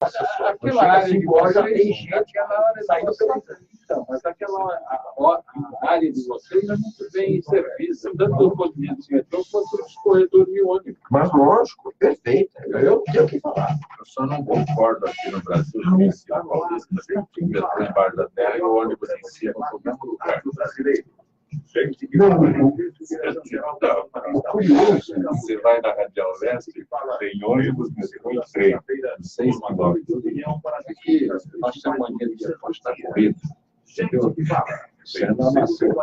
assessor. Aquela área de horas já vocês, tem gente saindo pela... Então, mas a área de vocês é muito bem serviço, tanto do ponto de vista do metrô quanto dos corredores de ônibus. Mas, lógico, perfeito. Eu não tenho o que falar. Eu só não concordo aqui no Brasil com isso, na Paulista, tem o metrô embaixo da terra e o ônibus em cima, no mesmo lugar. Você vai na Radial Leste, tem ônibus, metrô e trem, 6 quilômetros. Nós temos mania de apostar corrida. Entendeu? Você não nasceu.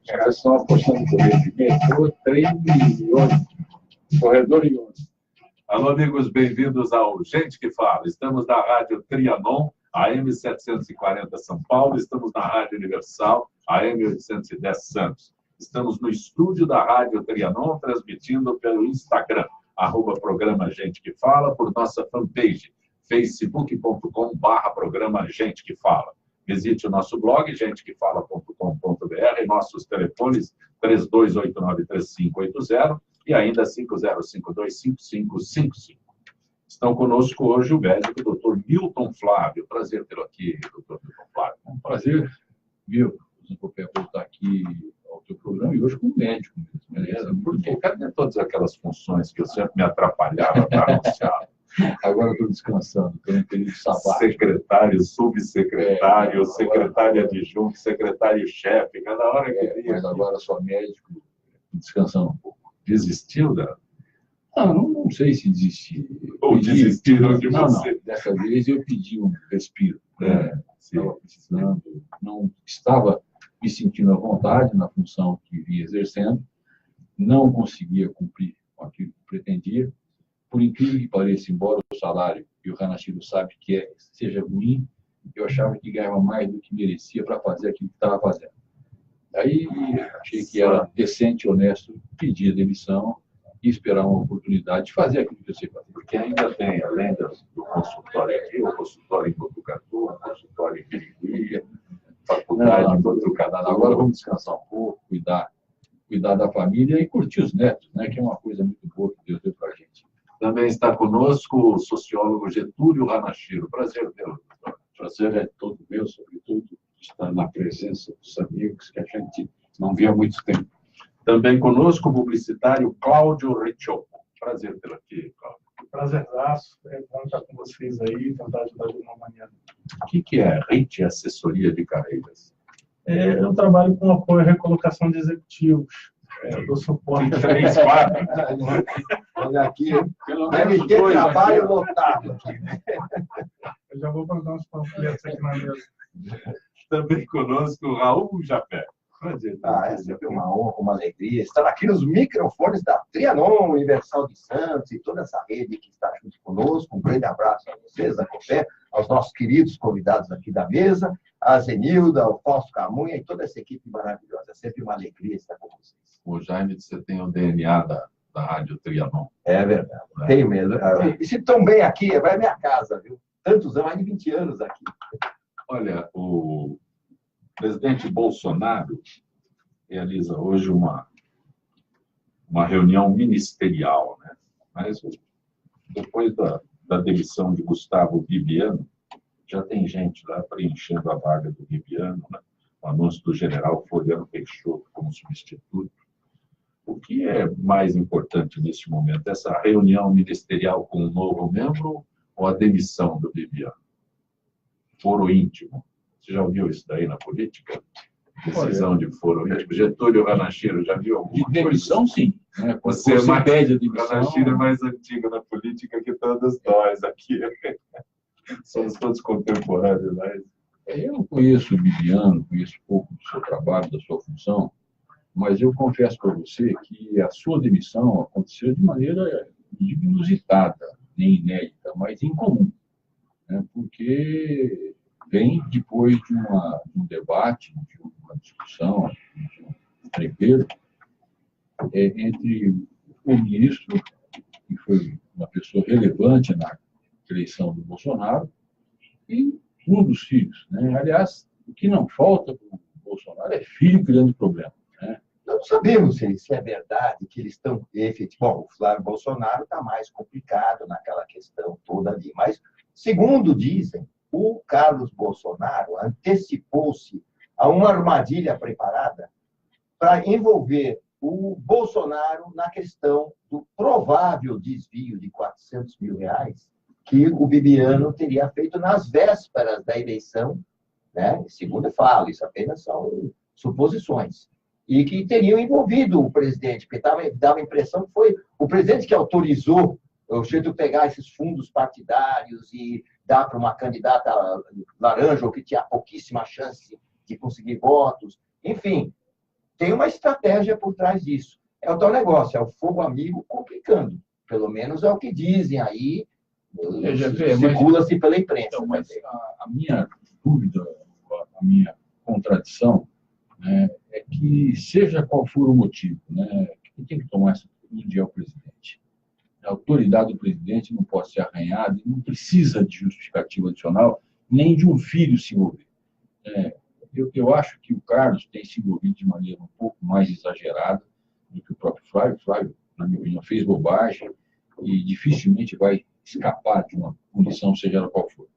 Elas estão apostando corrida de metrô, trem e ônibus. Corredor e ônibus. Alô, amigos, bem-vindos ao Gente que Fala. Estamos na Rádio Trianon, AM 740 São Paulo. Estamos na Rádio Universal, AM 810 Santos. Estamos no estúdio da Rádio Trianon, transmitindo pelo Instagram, @programa Gente que Fala, por nossa fanpage, facebook.com/programa Gente que Fala. Visite o nosso blog, gentequefala.com.br, nossos telefones 3289-3580 e ainda 5052-5555. Estão conosco hoje o médico Dr. Milton Flávio. Prazer tê-lo aqui, Dr. Milton Flávio. É um prazer, viu, voltar aqui ao teu programa e hoje como médico. Beleza? Porque cadê todas aquelas funções que eu sempre me atrapalhava para anunciar? Agora eu estou descansando, estou em período sabático. Secretário, subsecretário, secretário adjunto, secretário-chefe, cada hora que vinha. Mas agora sou médico, descansando um pouco. Desistiu da... Não sei se desistir. Ou desistiram de você? Não. Dessa vez eu pedi um respiro. Estava precisando, não estava me sentindo à vontade na função que vinha exercendo, não conseguia cumprir com aquilo que pretendia. Por incrível que pareça, embora o salário, e o Ranachiro sabe que seja ruim, eu achava que ganhava mais do que merecia para fazer aquilo que estava fazendo. Aí achei que era decente e honesto pedir a demissão e esperar uma oportunidade de fazer aquilo que eu sei fazer. Porque ainda tem, além do consultório aqui, o consultório em Botucatu, o consultório em Piriguí, faculdade em Botucatu. Agora vamos descansar um pouco, cuidar da família e curtir os netos, né? Que é uma coisa muito boa que Deus deu para a gente. Também está conosco o sociólogo Getúlio Ranachiro. Prazer tê-lo, doutor. Prazer é todo meu, sobretudo, estar na presença dos amigos que a gente não via há muito tempo. Também conosco o publicitário Cláudio Ricciocco. Prazer tê-lo aqui, Cláudio. Prazerzaço. É bom estar com vocês aí, tentar ajudar de uma maneira. O que é RIT, Assessoria de Carreiras? Eu trabalho com apoio à recolocação de executivos. Eu dou suporte. 3, 4. Olha aqui, deve ter trabalho lotado aqui. Eu já vou mandar uns panfletos aqui na mesa. Também conosco o Raul Japé. Prazer. É sempre uma honra, uma alegria estar aqui nos microfones da Trianon, Universal de Santos e toda essa rede que está junto conosco. Um grande abraço a vocês, a Copé, aos nossos queridos convidados aqui da mesa, a Zenilda, ao Fausto Camunha e toda essa equipe maravilhosa. É sempre uma alegria estar com vocês. O Jaime, você tem o DNA da Rádio Trianon. É verdade, tenho mesmo. E se estão bem aqui, vai à minha casa, viu? Tantos anos, mais de 20 anos aqui. Olha, o presidente Bolsonaro realiza hoje uma reunião ministerial, né? Mas depois da demissão de Gustavo Bibiano, já tem gente lá preenchendo a vaga do Bibiano, né? O anúncio do general Floriano Peixoto como substituto. O que é mais importante neste momento? Essa reunião ministerial com um novo membro ou a demissão do Bibiano? Foro íntimo. Você já ouviu isso daí na política? Decisão de foro íntimo. Getúlio Ranachiro, já viu alguma coisa? De demissão, sim. Né? Você é mais, pede a demissão. Ranachiro é mais antigo na política que todos nós aqui. Somos todos contemporâneos, mas... Eu conheço o Bibiano, conheço pouco do seu trabalho, da sua função, mas eu confesso para você que a sua demissão aconteceu de maneira inusitada, nem inédita, mas incomum, né? Porque vem depois de um debate, de uma discussão, de um trepeiro entre o ministro, que foi uma pessoa relevante na eleição do Bolsonaro, e um dos filhos, né? Aliás, o que não falta para o Bolsonaro é filho criando problema, né? não sabemos se é verdade que eles estão efetivamente. Bom, o Flávio Bolsonaro está mais complicado naquela questão toda ali, mas, segundo dizem, o Carlos Bolsonaro antecipou-se a uma armadilha preparada para envolver o Bolsonaro na questão do provável desvio de R$ 400 mil que o Bibiano teria feito nas vésperas da eleição, né? Segundo eu falo, isso apenas são suposições, e que teriam envolvido o presidente, porque dava a impressão que foi o presidente que autorizou o Getúlio pegar esses fundos partidários e dar para uma candidata laranja, ou que tinha pouquíssima chance de conseguir votos. Enfim, tem uma estratégia por trás disso. É o tal negócio, é o fogo amigo complicando. Pelo menos é o que dizem aí, circula-se pela imprensa. Então, mas a minha dúvida, a minha contradição, né, é que, seja qual for o motivo, né, quem tem que tomar essa atitude é o presidente. A autoridade do presidente não pode ser arranhada, não precisa de justificativa adicional, nem de um filho se envolver. Eu acho que o Carlos tem se envolvido de maneira um pouco mais exagerada do que o próprio Flávio. O Flávio, na minha opinião, fez bobagem e dificilmente vai escapar de uma punição, seja ela qual for.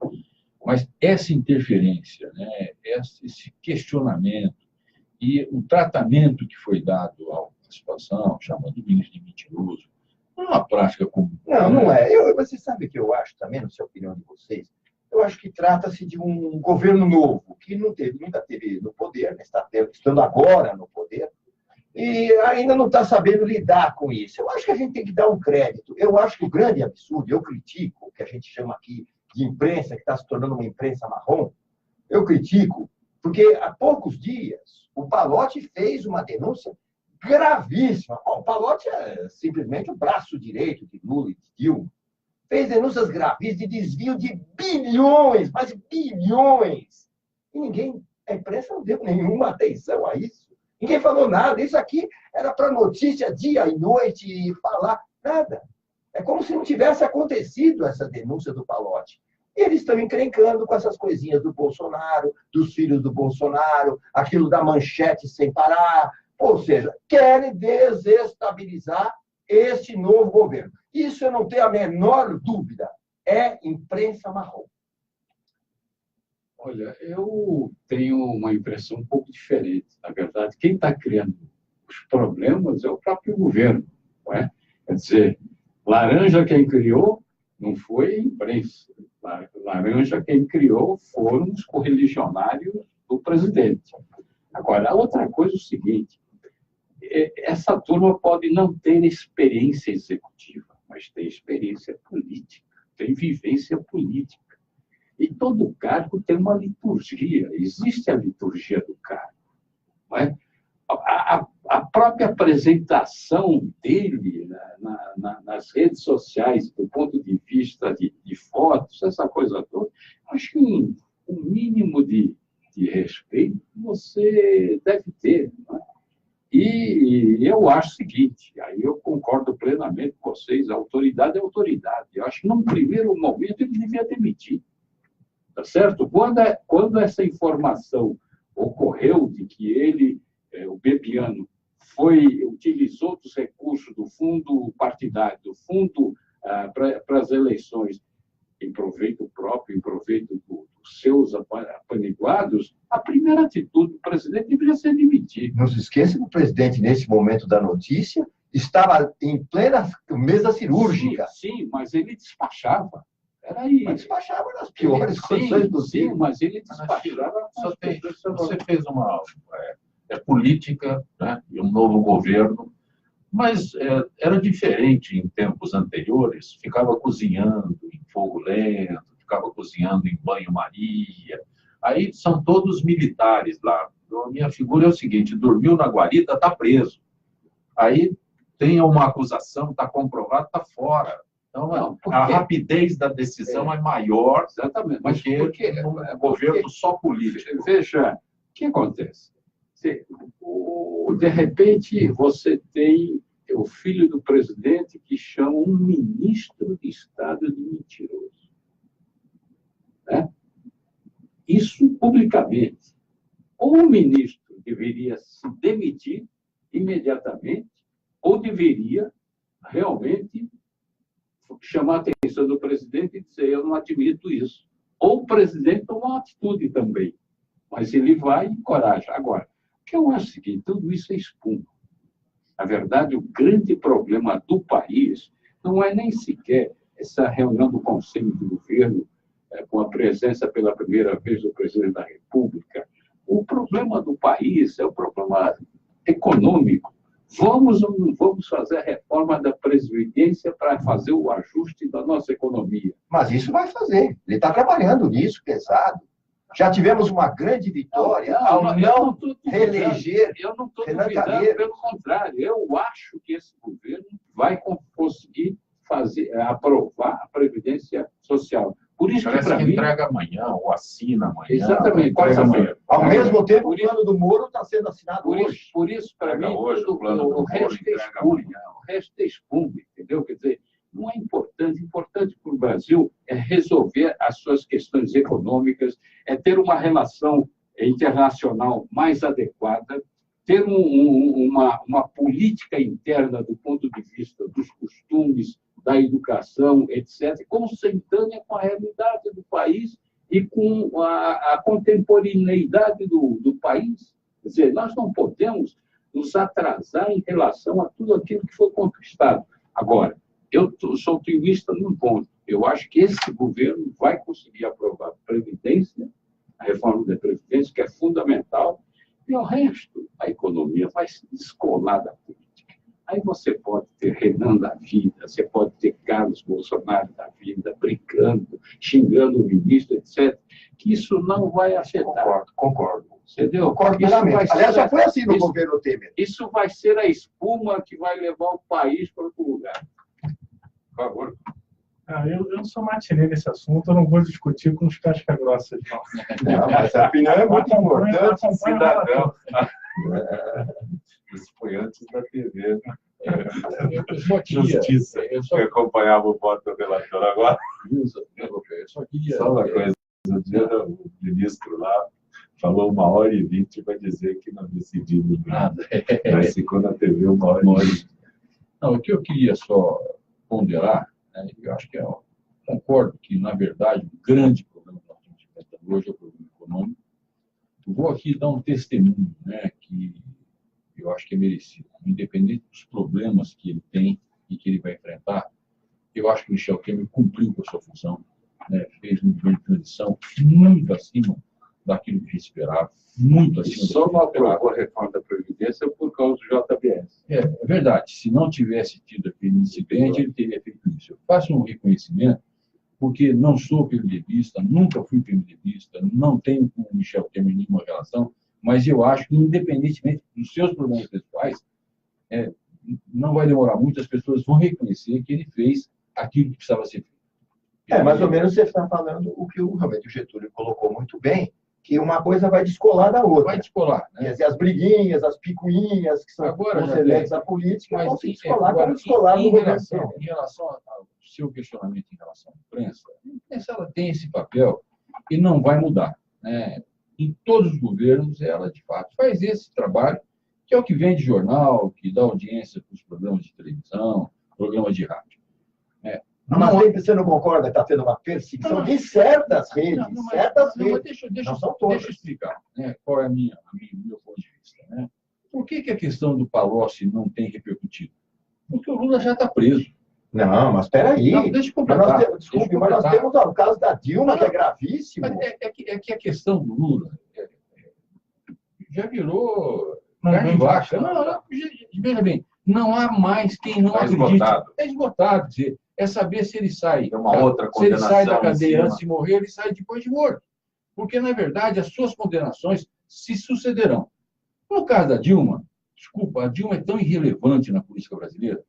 Mas essa interferência, né, esse questionamento e o tratamento que foi dado à situação, chamando o ministro de mentiroso, não é uma prática comum. Não é. Você sabe que eu acho também, não sei a opinião de vocês, eu acho que trata-se de um governo novo, que nunca teve no poder, né, está estando agora no poder, e ainda não está sabendo lidar com isso. Eu acho que a gente tem que dar um crédito. Eu acho que o grande absurdo, eu critico, o que a gente chama aqui de imprensa, que está se tornando uma imprensa marrom, eu critico, porque há poucos dias o Palocci fez uma denúncia gravíssima. O Palocci é simplesmente o braço direito de Lula e de Dilma. Fez denúncias gravíssimas de desvio de bilhões, mas bilhões. E a imprensa não deu nenhuma atenção a isso. Ninguém falou nada. Isso aqui era para notícia dia e noite e falar nada. É como se não tivesse acontecido essa denúncia do Palocci. E eles estão encrencando com essas coisinhas do Bolsonaro, dos filhos do Bolsonaro, aquilo da manchete sem parar. Ou seja, querem desestabilizar este novo governo. Isso eu não tenho a menor dúvida. É imprensa marrom. Olha, eu tenho uma impressão um pouco diferente. Na verdade, quem está criando os problemas é o próprio governo. Não é? Quer dizer, laranja quem criou não foi a imprensa. Laranja quem criou foram os correligionários do presidente. Agora, a outra coisa é o seguinte, essa turma pode não ter experiência executiva, mas tem experiência política, tem vivência política. E todo cargo tem uma liturgia, existe a liturgia do cargo. Não é? A própria apresentação dele nas redes sociais, do ponto de vista de fotos, essa coisa toda, acho que um mínimo de respeito você deve ter. Não é? E eu acho o seguinte, aí eu concordo plenamente com vocês, a autoridade é autoridade. Eu acho que, num primeiro momento, ele devia demitir. Tá certo? Quando essa informação ocorreu de que ele, o Bebiano, utilizou dos recursos do fundo partidário, do fundo para as eleições, em proveito próprio, em proveito dos seus apaniguados, a primeira atitude do presidente deveria ser demitir. Não se esqueça que o presidente, nesse momento da notícia, estava em plena mesa cirúrgica. Sim, mas ele despachava. Peraí. Mas despachava nas piores condições possíveis. Sim, mas ele despachava. Você fez uma política, né, e um novo governo, mas era diferente em tempos anteriores. Ficava cozinhando em fogo lento, ficava cozinhando em banho-maria. Aí são todos militares lá. A minha figura é o seguinte: dormiu na guarita, está preso. Aí tem uma acusação, está comprovado, está fora. Então, a rapidez da decisão é maior. Exatamente. Mas do que um governo só político. Veja, o que acontece? De repente, você tem o filho do presidente que chama um ministro de Estado de mentiroso. Né? Isso publicamente. Ou o ministro deveria se demitir e imediatamente, ou deveria realmente chamar a atenção do presidente e dizer: eu não admito isso. Ou o presidente toma uma atitude também, mas ele vai e encoraja. Agora, o que eu acho é o seguinte: tudo isso é espuma. Na verdade, o grande problema do país não é nem sequer essa reunião do Conselho de Governo, com a presença pela primeira vez do presidente da República. O problema do país é o problema econômico. Vamos ou não vamos fazer a reforma da Previdência para fazer o ajuste da nossa economia? Mas isso vai fazer. Ele está trabalhando nisso, pesado. Já tivemos uma grande vitória ao não reeleger Eu não estou Renan duvidando, Calheiros. pelo contrário. Eu acho que esse governo vai conseguir aprovar a Previdência Social. Por isso Parece para que mim... entrega amanhã, ou assina amanhã. Exatamente. Entrega amanhã. Ao mesmo tempo, o plano do Moro está sendo assinado Por hoje. isso, para mim, Entrega hoje, tudo, o plano do o resto Moro é entrega espuma. amanhã. O resto é espuma, entendeu? Quer dizer, não é importante. Importante para o Brasil é resolver as suas questões econômicas, é ter uma relação internacional mais adequada, ter uma política interna do ponto de vista dos costumes, da educação, etc., consentânea com a realidade do país e com a contemporaneidade do país. Quer dizer, nós não podemos nos atrasar em relação a tudo aquilo que foi conquistado. Agora, eu sou otimista num ponto. Eu acho que esse governo vai conseguir aprovar a Previdência, a reforma da Previdência, que é fundamental, e o resto, a economia vai se descolar da política. Aí você pode ter Renan da vida, você pode ter Carlos Bolsonaro da vida, brincando, xingando o ministro, etc., que isso não vai afetar. Concordo. Entendeu? Concordo Isso vai plenamente. ser- Aliás, já foi assim no isso- governo Temer. Isso vai ser a espuma que vai levar o país para outro lugar. Por favor. Eu sou matinê nesse assunto, eu não vou discutir com os casca-grossas, não. Não, mas a opinião é muito Acompanho- importante. acompanho o relator. Cidadão. Isso foi antes da TV, né? Eu só queria... Justiça. Eu só Eu acompanhava o voto do relator agora. eu só queria... Só uma coisa. Um dia o ministro lá falou 1h20 para dizer que não decidiu nada. Nada. Mas ficou na TV 1h20. Não, o que eu queria só ponderar, né, eu acho que concordo que, na verdade, o grande problema que nós temos enfrentando hoje é o problema econômico. Eu vou aqui dar um testemunho, né, que eu acho que é merecido. Independente dos problemas que ele tem e que ele vai enfrentar, eu acho que o Michel Temer cumpriu com a sua função, né, fez um governo de transição muito acima daquilo que a gente esperava, muito E acima só daquilo não que esperava. aprovou a reforma da Previdência por causa do JBS. É verdade. Se não tivesse tido aquele incidente, ele teria feito isso. Eu faço um reconhecimento, porque não sou PMDBista, nunca fui PMDBista, não tenho com o Michel Temer nenhuma relação, mas eu acho que, independentemente dos seus problemas pessoais, não vai demorar muito, as pessoas vão reconhecer que ele fez aquilo que precisava ser feito. Mais ou menos você está falando o que realmente o Getúlio colocou muito bem, que uma coisa vai descolar da outra. Vai descolar, Quer né? dizer, as briguinhas, as picuinhas, que são Agora, concedentes à política, Mas vão se descolar agora, como descolar no governo. em relação ao seu questionamento em relação à imprensa, a imprensa ela tem esse papel e não vai mudar, né? Em todos os governos, ela, de fato, faz esse trabalho, que é o que vem de jornal, que dá audiência para os programas de televisão, programas de rádio. Mas você não concorda que está tendo uma perseguição de certas redes, certas mas redes. Não são todas. deixa eu explicar, né, qual é o meu ponto de vista. Né? Por que a questão do Palocci não tem repercutido? Porque o Lula já está preso. Não, mas espera aí. Não, deixa eu completar. Desculpe, mas nós temos o caso da Dilma, que é gravíssimo. Mas é que a questão do Lula já virou Não, carne de não, vaca. não. Veja bem, não há mais quem não Tá acredite. esgotado. É esgotado. Quer dizer, é saber se ele sai. Tem uma outra Se ele sai da condenação em cadeia cima. antes de morrer, ele sai depois de morto. Porque, na verdade, as suas condenações se sucederão. No caso da Dilma, desculpa, a Dilma é tão irrelevante na política brasileira,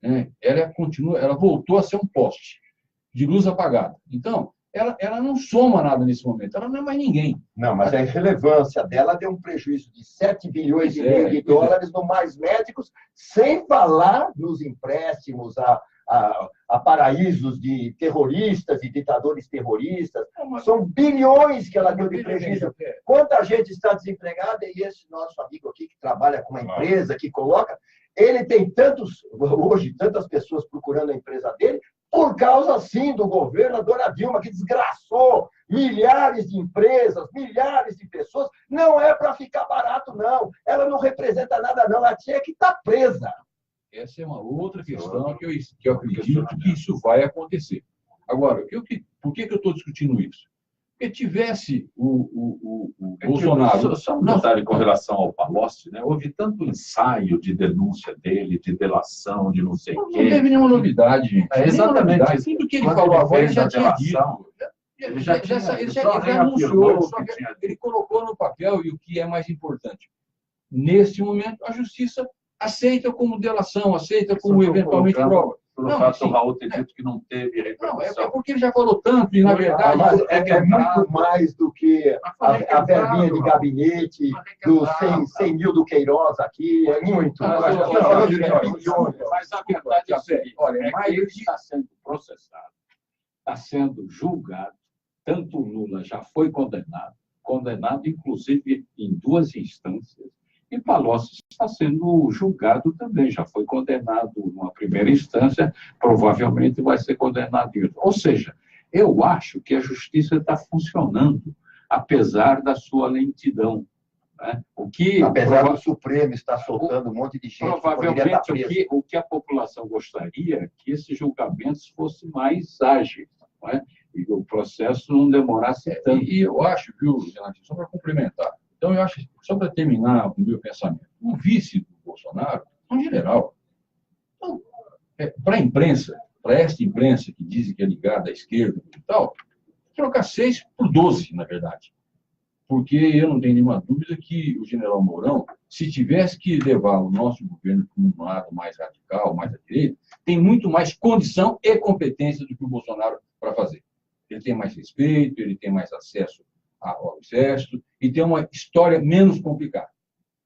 né? Ela voltou a ser um poste de luz apagada. Então, ela não soma nada nesse momento, ela não é mais ninguém. Não, mas a irrelevância dela deu um prejuízo de 7 bilhões e meio de dólares no Mais Médicos, sem falar nos empréstimos, a paraísos de terroristas e ditadores terroristas. São bilhões que ela deu de prejuízo. Quanta gente está desempregada, e esse nosso amigo aqui, que trabalha com uma empresa, que coloca, ele tem hoje, tantas pessoas procurando a empresa dele, por causa, sim, do governo, a dona Dilma, que desgraçou milhares de empresas, milhares de pessoas. Não é para ficar barato, não. Ela não representa nada, não. Ela tinha que estar presa. Essa é uma outra questão que eu acredito que isso vai acontecer. Agora, por que eu estou discutindo isso? Porque tivesse o Bolsonaro... Só um detalhe com relação ao Palocci, né? Houve tanto ensaio de denúncia dele, de delação, de não sei o quê. Não teve nenhuma novidade, gente. Exatamente. Novidade. Tudo que ele falou agora, ele já tinha dito. Ele já anunciou, ele colocou no papel, e o que é mais importante, neste momento, a justiça aceita como delação, aceita como eventualmente prova. Pelo fato do Raul ter dito que não teve repercussão. Não, é porque ele já falou tanto, e na verdade... É muito mais do que a verbinha de gabinete, dos 100 mil do Queiroz aqui, é muito. Mas a verdade é o seguinte, que ele está sendo processado, está sendo julgado, tanto o Lula já foi condenado inclusive em 2 instâncias, e Palocci está sendo julgado também, já foi condenado numa primeira instância, provavelmente vai ser condenado em outra. Ou seja, eu acho que a justiça está funcionando, apesar da sua lentidão. Né? Apesar do Supremo estar soltando um monte de gente. Provavelmente o que a população gostaria é que esses julgamentos fossem mais ágeis, não é? E o processo não demorasse tanto. E eu acho, viu, Renato, só para complementar, então eu acho, só para terminar o meu pensamento, o vice do Bolsonaro é um general. Então, para a imprensa, para esta imprensa que diz que é ligada à esquerda e tal, trocar 6 por 12, na verdade. Porque eu não tenho nenhuma dúvida que o general Mourão, se tivesse que levar o nosso governo para um lado mais radical, mais à direita, tem muito mais condição e competência do que o Bolsonaro para fazer. Ele tem mais respeito, ele tem mais acesso ao Exército e tem uma história menos complicada.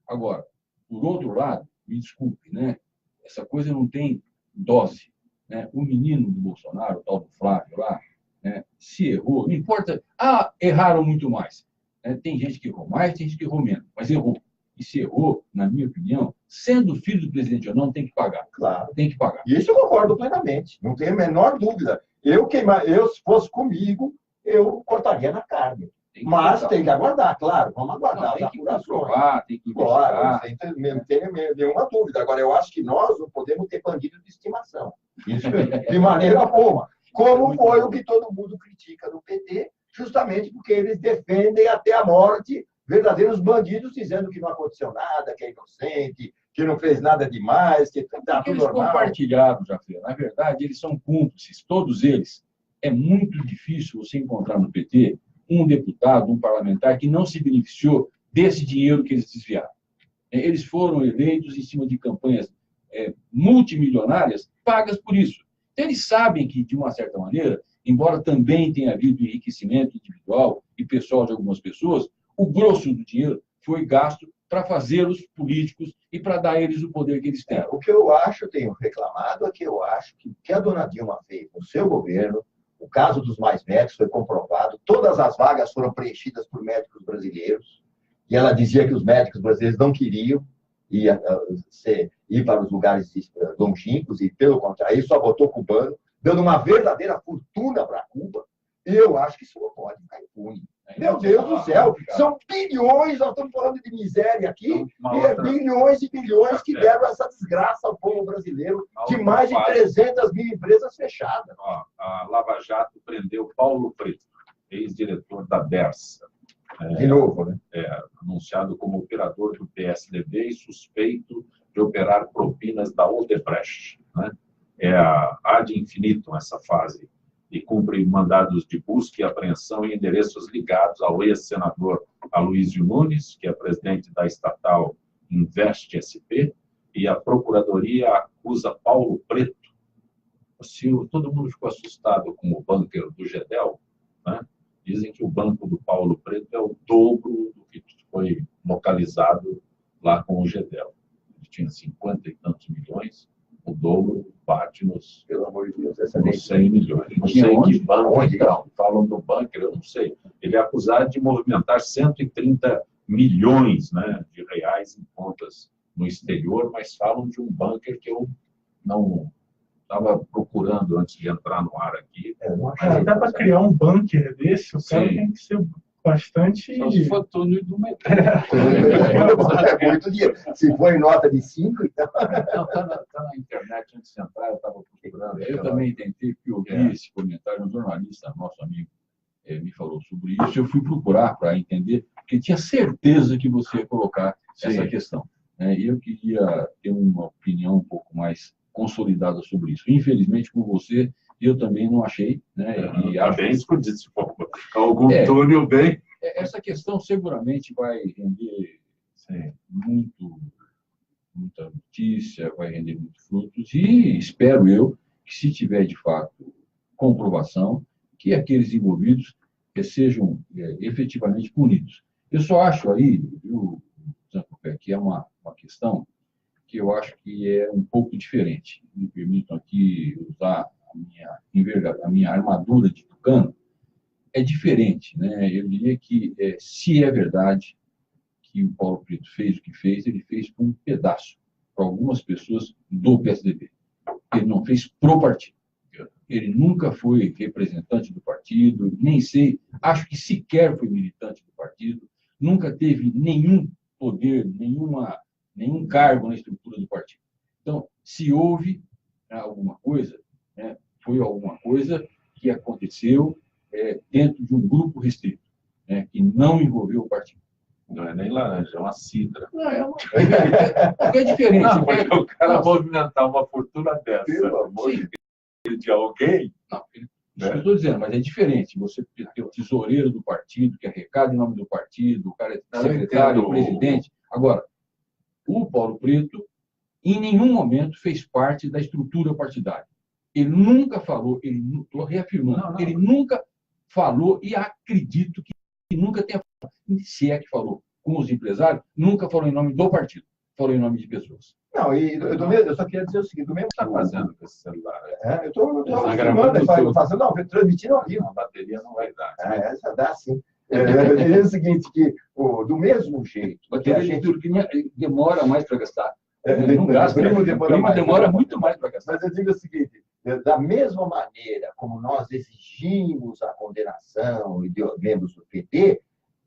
Agora, por outro lado, me desculpe, né? Essa coisa não tem dose. Né? O menino do Bolsonaro, o tal do Flávio lá, né? Se errou, não importa. Erraram muito mais. Tem gente que errou mais, tem gente que errou menos, mas errou. E se errou, na minha opinião, sendo filho do presidente ou não, tem que pagar. Claro. Tem que pagar. Isso eu concordo plenamente, não tenho a menor dúvida. Eu, se fosse comigo, eu cortaria na carne. Mas tem que aguardar, claro, vamos aguardar. Tem que comprovar, tem que investigar. Claro, não tem nenhuma dúvida. Agora, eu acho que nós não podemos ter bandido de estimação. Isso de maneira alguma. Como foi o que todo mundo critica no PT, justamente porque eles defendem até a morte verdadeiros bandidos, dizendo que não aconteceu nada, que é inocente, que não fez nada demais, que está tudo normal. Eles compartilharam, Jafé. Na verdade, eles são cúmplices, todos eles. É muito difícil você encontrar no PT um deputado, um parlamentar que não se beneficiou desse dinheiro que eles desviaram. Eles foram eleitos em cima de campanhas multimilionárias pagas por isso. Então, eles sabem que, de uma certa maneira, embora também tenha havido enriquecimento individual e pessoal de algumas pessoas, o grosso do dinheiro foi gasto para fazê-los políticos e para dar a eles o poder que eles têm. O que eu acho, tenho reclamado, é que eu acho que o que a dona Dilma fez no seu governo, o caso dos mais médicos foi comprovado, todas as vagas foram preenchidas por médicos brasileiros, e ela dizia que os médicos brasileiros não queriam ir para os lugares longínquos, e pelo contrário, aí só botou cubano, dando uma verdadeira fortuna para Cuba. Eu acho que isso não pode ficar impune. Meu Deus do céu, são bilhões, nós estamos falando de miséria aqui, bilhões e bilhões que deram essa desgraça ao povo brasileiro, de mais de 300 mil empresas fechadas. A Lava Jato prendeu Paulo Preto, ex-diretor da Dersa. De novo, né? Anunciado como operador do PSDB e suspeito de operar propinas da Odebrecht. Né? Ad infinitum essa fase. E cumpre mandados de busca e apreensão em endereços ligados ao ex-senador Aloysio Nunes, que é presidente da estatal Invest SP, e a Procuradoria acusa Paulo Preto. Todo mundo ficou assustado com o bunker do Gedel, né? Dizem que o banco do Paulo Preto é o dobro do que foi localizado lá com o Gedel. Ele tinha 50 e tantos milhões, O dobro bate nos, Pelo amor de Deus, essa nos 100 milhões. Não Tinha sei onde? que banco, Onde? então. Falam do bunker, eu não sei. Ele é acusado de movimentar 130 milhões, né, de reais em contas no exterior, mas falam de um bunker que eu não estava procurando antes de entrar no ar aqui. não achei. Até para criar um bunker desse, o cara Sim. tem que ser bastante. Só se for túnel do metrô. É muito dinheiro. Se for em nota de 5, então. Não, tá na internet, antes de entrar, eu estava procurando. Eu também tentei, porque eu vi esse comentário, um jornalista, nosso amigo, me falou sobre isso. Eu fui procurar para entender, porque tinha certeza que você ia colocar essa questão. E eu queria ter uma opinião um pouco mais consolidada sobre isso. Infelizmente, com você, eu também não achei. E Está bem escondido. Algum túnel bem. Essa questão seguramente vai render muita notícia, vai render muitos frutos, e espero eu que, se tiver de fato comprovação, que aqueles envolvidos sejam efetivamente punidos. Eu só acho aí, viu, Zancopé, que é uma questão que eu acho que é um pouco diferente. Me permitam aqui usar a minha armadura de tucano. É diferente, né? Eu diria que, se é verdade que o Paulo Preto fez o que fez, ele fez com um pedaço, para algumas pessoas do PSDB. Ele não fez pro partido. Ele nunca foi representante do partido, nem sei, acho que sequer foi militante do partido, nunca teve nenhum poder, nenhum cargo na estrutura do partido. Então, se houve alguma coisa, foi alguma coisa que aconteceu dentro de um grupo restrito, que não envolveu o partido. Não é nem laranja, é uma cidra. Não, é diferente. Não, porque o cara movimentar uma fortuna dessa, Pelo amor de de alguém. Não, isso que eu estou dizendo, mas é diferente. Você ter o tesoureiro do partido, que arrecada em nome do partido, o cara é secretário, presidente. Agora, o Paulo Preto, em nenhum momento, fez parte da estrutura partidária. Ele nunca falou, estou reafirmando, ele nunca falou, e acredito que nunca tenha falado, se é que falou com os empresários, nunca falou em nome do partido, falou em nome de pessoas. Não, eu só queria dizer o seguinte, do mesmo Está fazendo com esse celular? eu estou gravando fazendo, transmitindo ao vivo. A bateria não vai dar. Essa dá sim. Eu diria o seguinte, que do mesmo jeito que a gente... demora mais para gastar. Não gasta, primo demora muito mais para gastar. Mas eu digo o seguinte, da mesma maneira como nós exigimos a condenação de membros do PT,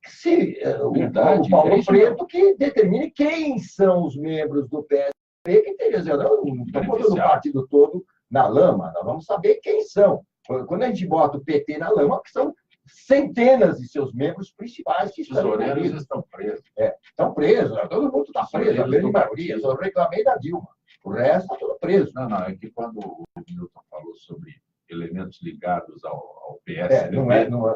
se o Paulo Preto que determine quem são os membros do PSDB que tem, não estou botando o partido todo na lama, nós vamos saber quem são. Quando a gente bota o PT na lama, que são centenas de seus membros principais que estão Tesoureiros estão presos. Estão presos, todo mundo está preso, a grande maioria. Eu reclamei da Dilma. O resto está tudo preso. Não, é que quando o Milton falou sobre elementos ligados ao PSDB, não há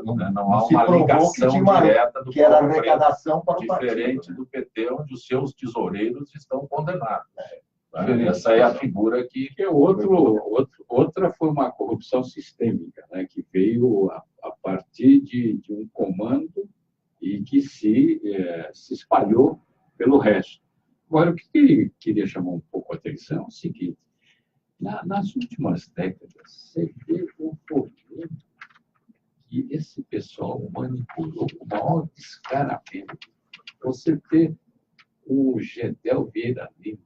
se uma provou ligação que tinha direta do que era Paulo Preto, arrecadação para o diferente partido. do PT, onde os seus tesoureiros estão condenados. Essa é a figura que... Outra foi uma corrupção sistêmica, né, que veio a partir de um comando e que se espalhou pelo resto. Agora, o que queria chamar um pouco a atenção é o seguinte: nas últimas décadas, você vê o poder que esse pessoal manipulou com o maior descaramento. Você vê o Gedel Vieira Lima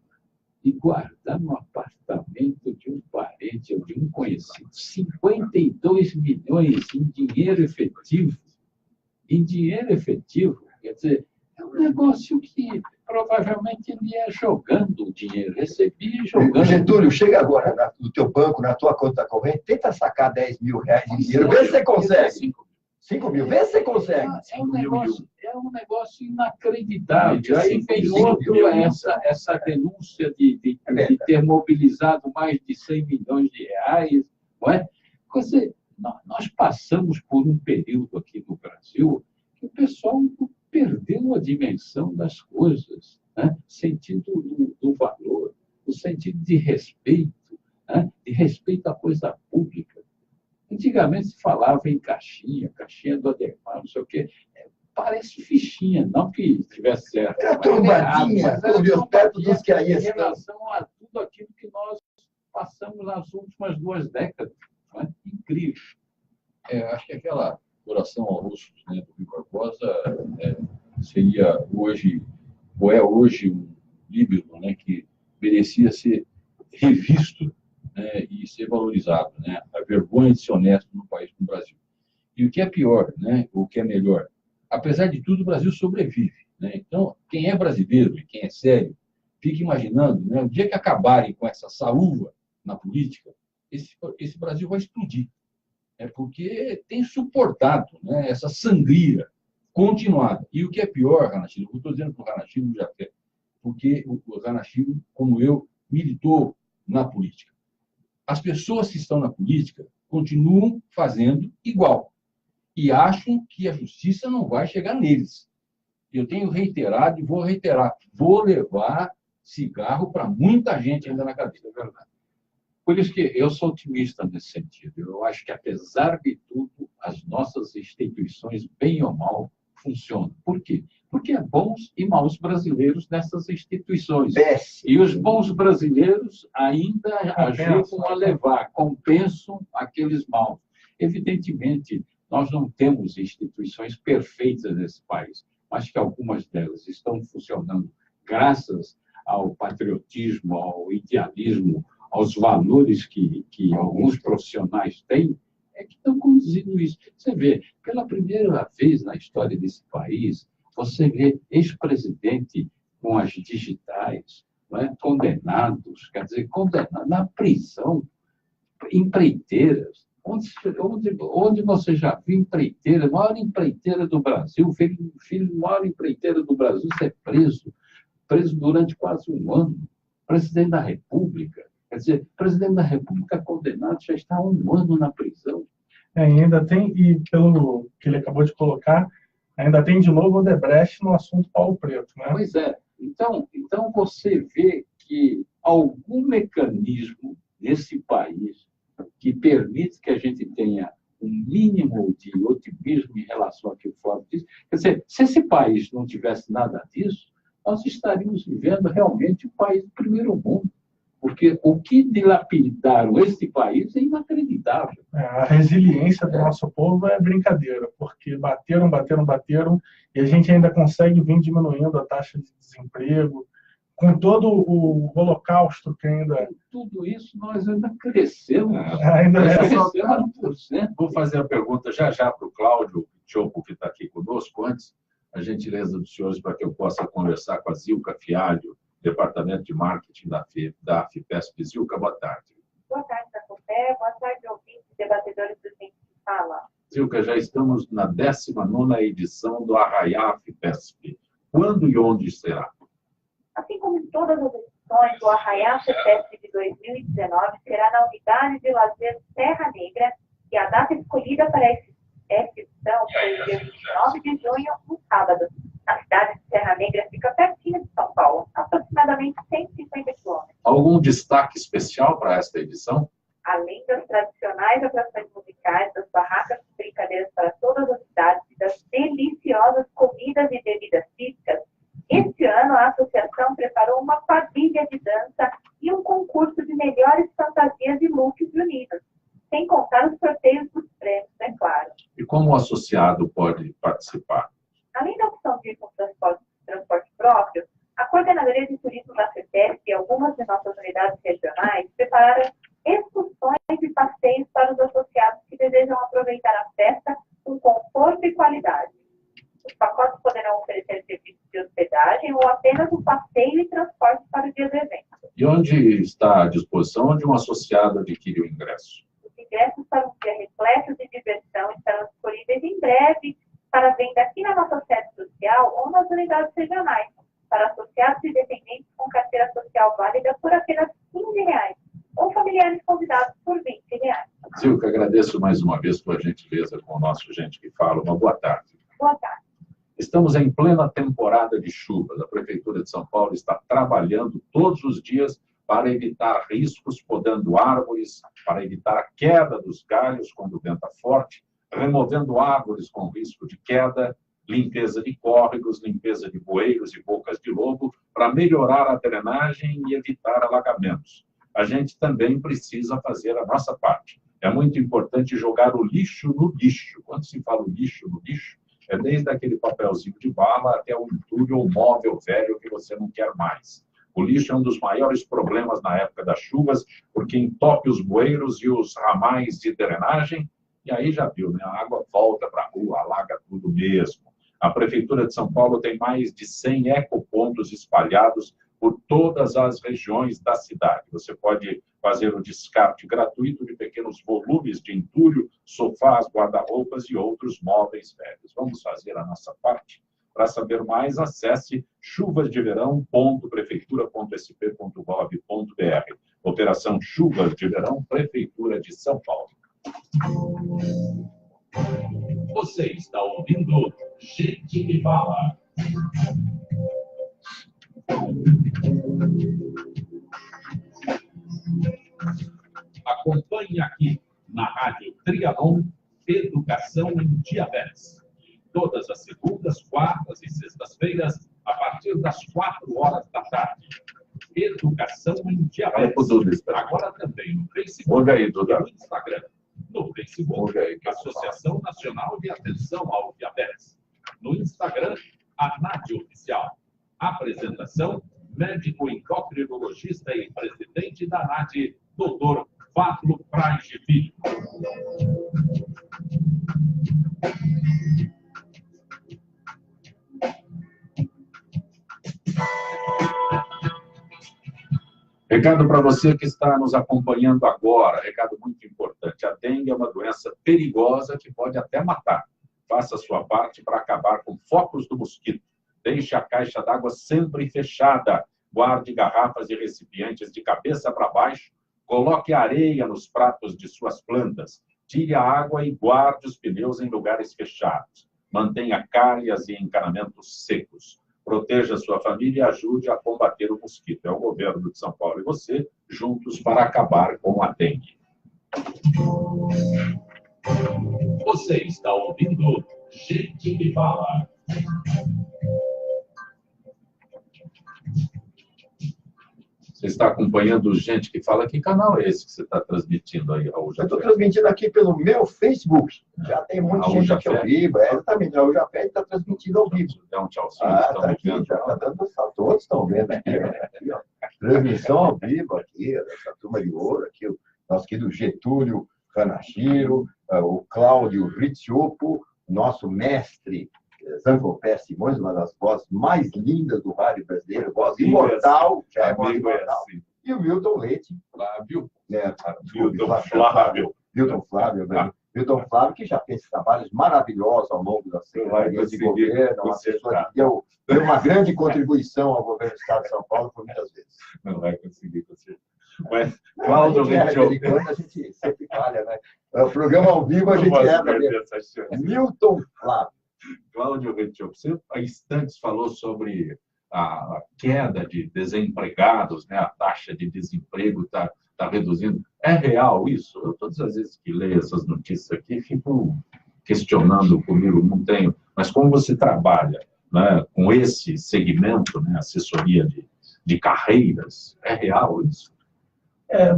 e guardar no apartamento de um parente ou de um conhecido 52 milhões em dinheiro efetivo. Em dinheiro efetivo, quer dizer, é um negócio que provavelmente ele ia jogando o dinheiro, recebia e jogando. Getúlio, chega agora no teu banco, na tua conta corrente, tenta sacar 10 mil reais de dinheiro, vê se você consegue. 5 mil, vê se você consegue. É um negócio inacreditável. Aí vem outro, essa denúncia de ter mobilizado mais de 100 milhões de reais. Não é? Nós passamos por um período aqui no Brasil que o pessoal perdeu a dimensão das coisas, né? O sentido do valor, o sentido de respeito, né? De respeito à coisa pública. Antigamente se falava em caixinha do Ademar, não sei o quê. Parece fichinha, não que estivesse certo. Era trombadinha, perto dos que aí em estão. relação a tudo aquilo que nós passamos nas últimas 2 décadas. Não é? Incrível. Acho que aquela oração ao rosto, né, do Rui Barbosa seria hoje, ou é hoje, um livro, né, que merecia ser revisto, né, e ser valorizado, né? A vergonha de ser honesto no país como o Brasil. E o que é pior, né, o que é melhor, apesar de tudo, o Brasil sobrevive, né? Então, quem é brasileiro e quem é sério, fica imaginando, né, o dia que acabarem com essa saúva na política, esse Brasil vai explodir. Porque tem suportado, né, essa sangria continuada. E o que é pior, Ranachiro, eu estou dizendo para o Ranachiro já até, porque o Ranachiro, como eu, militou na política. As pessoas que estão na política continuam fazendo igual e acham que a justiça não vai chegar neles. Eu tenho reiterado e vou reiterar, vou levar cigarro para muita gente ainda na cadeia, é verdade. Por isso que eu sou otimista nesse sentido. Eu acho que, apesar de tudo, as nossas instituições, bem ou mal, funcionam. Por quê? Porque há bons e maus brasileiros nessas instituições. E os bons brasileiros ainda ajudam a levar, compensam aqueles maus. Evidentemente, nós não temos instituições perfeitas nesse país, mas que algumas delas estão funcionando graças ao patriotismo, ao idealismo, aos valores que alguns profissionais têm, é que estão conduzindo isso. Você vê, pela primeira vez na história desse país, você vê ex-presidente com as digitais, não é? Condenados, quer dizer, condenados na prisão, empreiteiras. Onde você já viu empreiteira, a maior empreiteira do Brasil, filho da maior empreiteira do Brasil, ser preso durante quase um ano, presidente da República. Quer dizer, o presidente da República condenado já está há um ano na prisão. Ainda tem, e pelo que ele acabou de colocar, ainda tem de novo o Odebrecht no assunto Paulo Preto, né? Pois é. Então você vê que algum mecanismo nesse país que permite que a gente tenha um mínimo de otimismo em relação ao que o Flávio disse. Quer dizer, se esse país não tivesse nada disso, nós estaríamos vivendo realmente um país do primeiro mundo. Porque o que dilapidaram este país é inacreditável. A resiliência do nosso povo é brincadeira, porque bateram, e a gente ainda consegue vir diminuindo a taxa de desemprego, com todo o holocausto que ainda... Tudo isso nós ainda crescemos. Ainda crescemos 1%. Vou fazer a pergunta já para o Cláudio Chopo, que está aqui conosco. Antes, a gentileza dos senhores para que eu possa conversar com a Zilka Fialho, Departamento de Marketing da AFPESP. Zilka, boa tarde. Boa tarde, Jacopé. Boa tarde, ouvintes e debatedores do Gente que Fala. Zilka, já estamos na 19ª edição do Arraiá AFPESP. Quando e onde será? Assim como em todas as edições, o Arraiá AFPESP de 2019 será na Unidade de Lazer Serra Negra, e a data escolhida para essa edição foi o dia 29 de junho, um sábado. A cidade de Serra Negra fica pertinho de São Paulo, aproximadamente 150 quilômetros. Algum destaque especial para esta edição? Além das tradicionais atrações musicais, das barracas de brincadeiras para todas as cidades e das deliciosas comidas e bebidas típicas, este ano a associação preparou uma quadrilha de dança e um concurso de melhores fantasias e looks unidos, sem contar os sorteios dos prêmios, é claro. E como o associado pode participar? Além da opção de ir com transporte próprio, a Coordenadoria de Turismo da FEPESP e algumas de nossas unidades regionais prepararam excursões e passeios para os associados que desejam aproveitar a festa com conforto e qualidade. Os pacotes poderão oferecer serviços de hospedagem ou apenas um passeio e transporte para o dia do evento. E onde está à disposição onde um associado adquire o ingresso? Os ingressos para um dia repleto de diversão estarão disponíveis em breve para venda aqui na nossa sede social ou nas unidades regionais, para associados e dependentes com carteira social válida por apenas R$15, ou familiares convidados por R$20. Zilka, agradeço mais uma vez pela gentileza com o nosso Gente que Fala. Uma boa tarde. Boa tarde. Estamos em plena temporada de chuvas. A Prefeitura de São Paulo está trabalhando todos os dias para evitar riscos, podando árvores, para evitar a queda dos galhos quando venta forte, removendo árvores com risco de queda, limpeza de córregos, limpeza de bueiros e bocas de lobo, para melhorar a drenagem e evitar alagamentos. a gente também precisa fazer a nossa parte. É muito importante jogar o lixo no lixo. Quando se fala o lixo no lixo, é desde aquele papelzinho de bala até o entulho ou móvel velho que você não quer mais. O lixo é um dos maiores problemas na época das chuvas, porque entope os bueiros e os ramais de drenagem, e aí já viu, né? A água volta para a rua, alaga tudo mesmo. A Prefeitura de São Paulo tem mais de 100 ecopontos espalhados por todas as regiões da cidade. Você pode fazer o descarte gratuito de pequenos volumes de entulho, sofás, guarda-roupas e outros móveis velhos. Vamos fazer a nossa parte? Para saber mais, acesse chuvasdeverão.prefeitura.sp.gov.br. Operação Chuvas de Verão, Prefeitura de São Paulo. Você está ouvindo Gente que Fala. Acompanhe aqui na Rádio Trianon Educação em Diabetes. Todas as segundas, quartas e sextas-feiras, a partir das 4 horas da tarde. Educação em Diabetes. Agora também no Facebook e no Instagram. No Facebook, Associação Nacional de Atenção ao Diabetes. No Instagram, a NAD Oficial. Apresentação, médico endocrinologista e presidente da NAD, Dr. Pablo Praz de Filho. Recado para você que está nos acompanhando agora, recado muito importante. A dengue é uma doença perigosa que pode até matar. Faça a sua parte para acabar com focos do mosquito. Deixe a caixa d'água sempre fechada. Guarde garrafas e recipientes de cabeça para baixo. Coloque areia nos pratos de suas plantas. Tire a água e guarde os pneus em lugares fechados. Mantenha calhas e encanamentos secos. Proteja sua família e ajude a combater o mosquito. É o governo de São Paulo e você, juntos para acabar com a dengue. Você está ouvindo Gente que Fala. Você está acompanhando Gente que Fala? Que canal é esse que você está transmitindo aí, Raul Jafé? Eu estou transmitindo aqui pelo meu Facebook. Já tem muita gente aqui ao vivo. Exatamente, o Raul Jafé está transmitindo ao vivo. Dá um tchauzinho. Tá aqui, já está dando salto. Todos estão vendo aqui. Ó. Transmissão ao vivo aqui, essa turma de ouro aqui. O nosso querido Getúlio Kanashiro, o Cláudio Riziopo, nosso mestre Zancopé Simões, uma das vozes mais lindas do rádio brasileiro, voz imortal, já é voz imortal. E o Milton Leite. Flávio. Milton Flávio, que já fez trabalhos maravilhosos ao longo da secretaria de governo, uma pessoa que deu uma grande contribuição ao governo do Estado de São Paulo por muitas vezes. Não vai conseguir, com certeza. Mas, Cláudio Riziopo. A gente sempre falha, né? O programa ao vivo a gente erra mesmo. Milton Flávio. Cláudio Riziopo, você há instantes falou sobre a queda de desempregados, né? A taxa de desemprego está reduzindo. É real isso? Eu, todas as vezes que leio essas notícias aqui, fico questionando comigo, não tenho. Mas como você trabalha, né, com esse segmento, né, assessoria de carreiras, é real isso?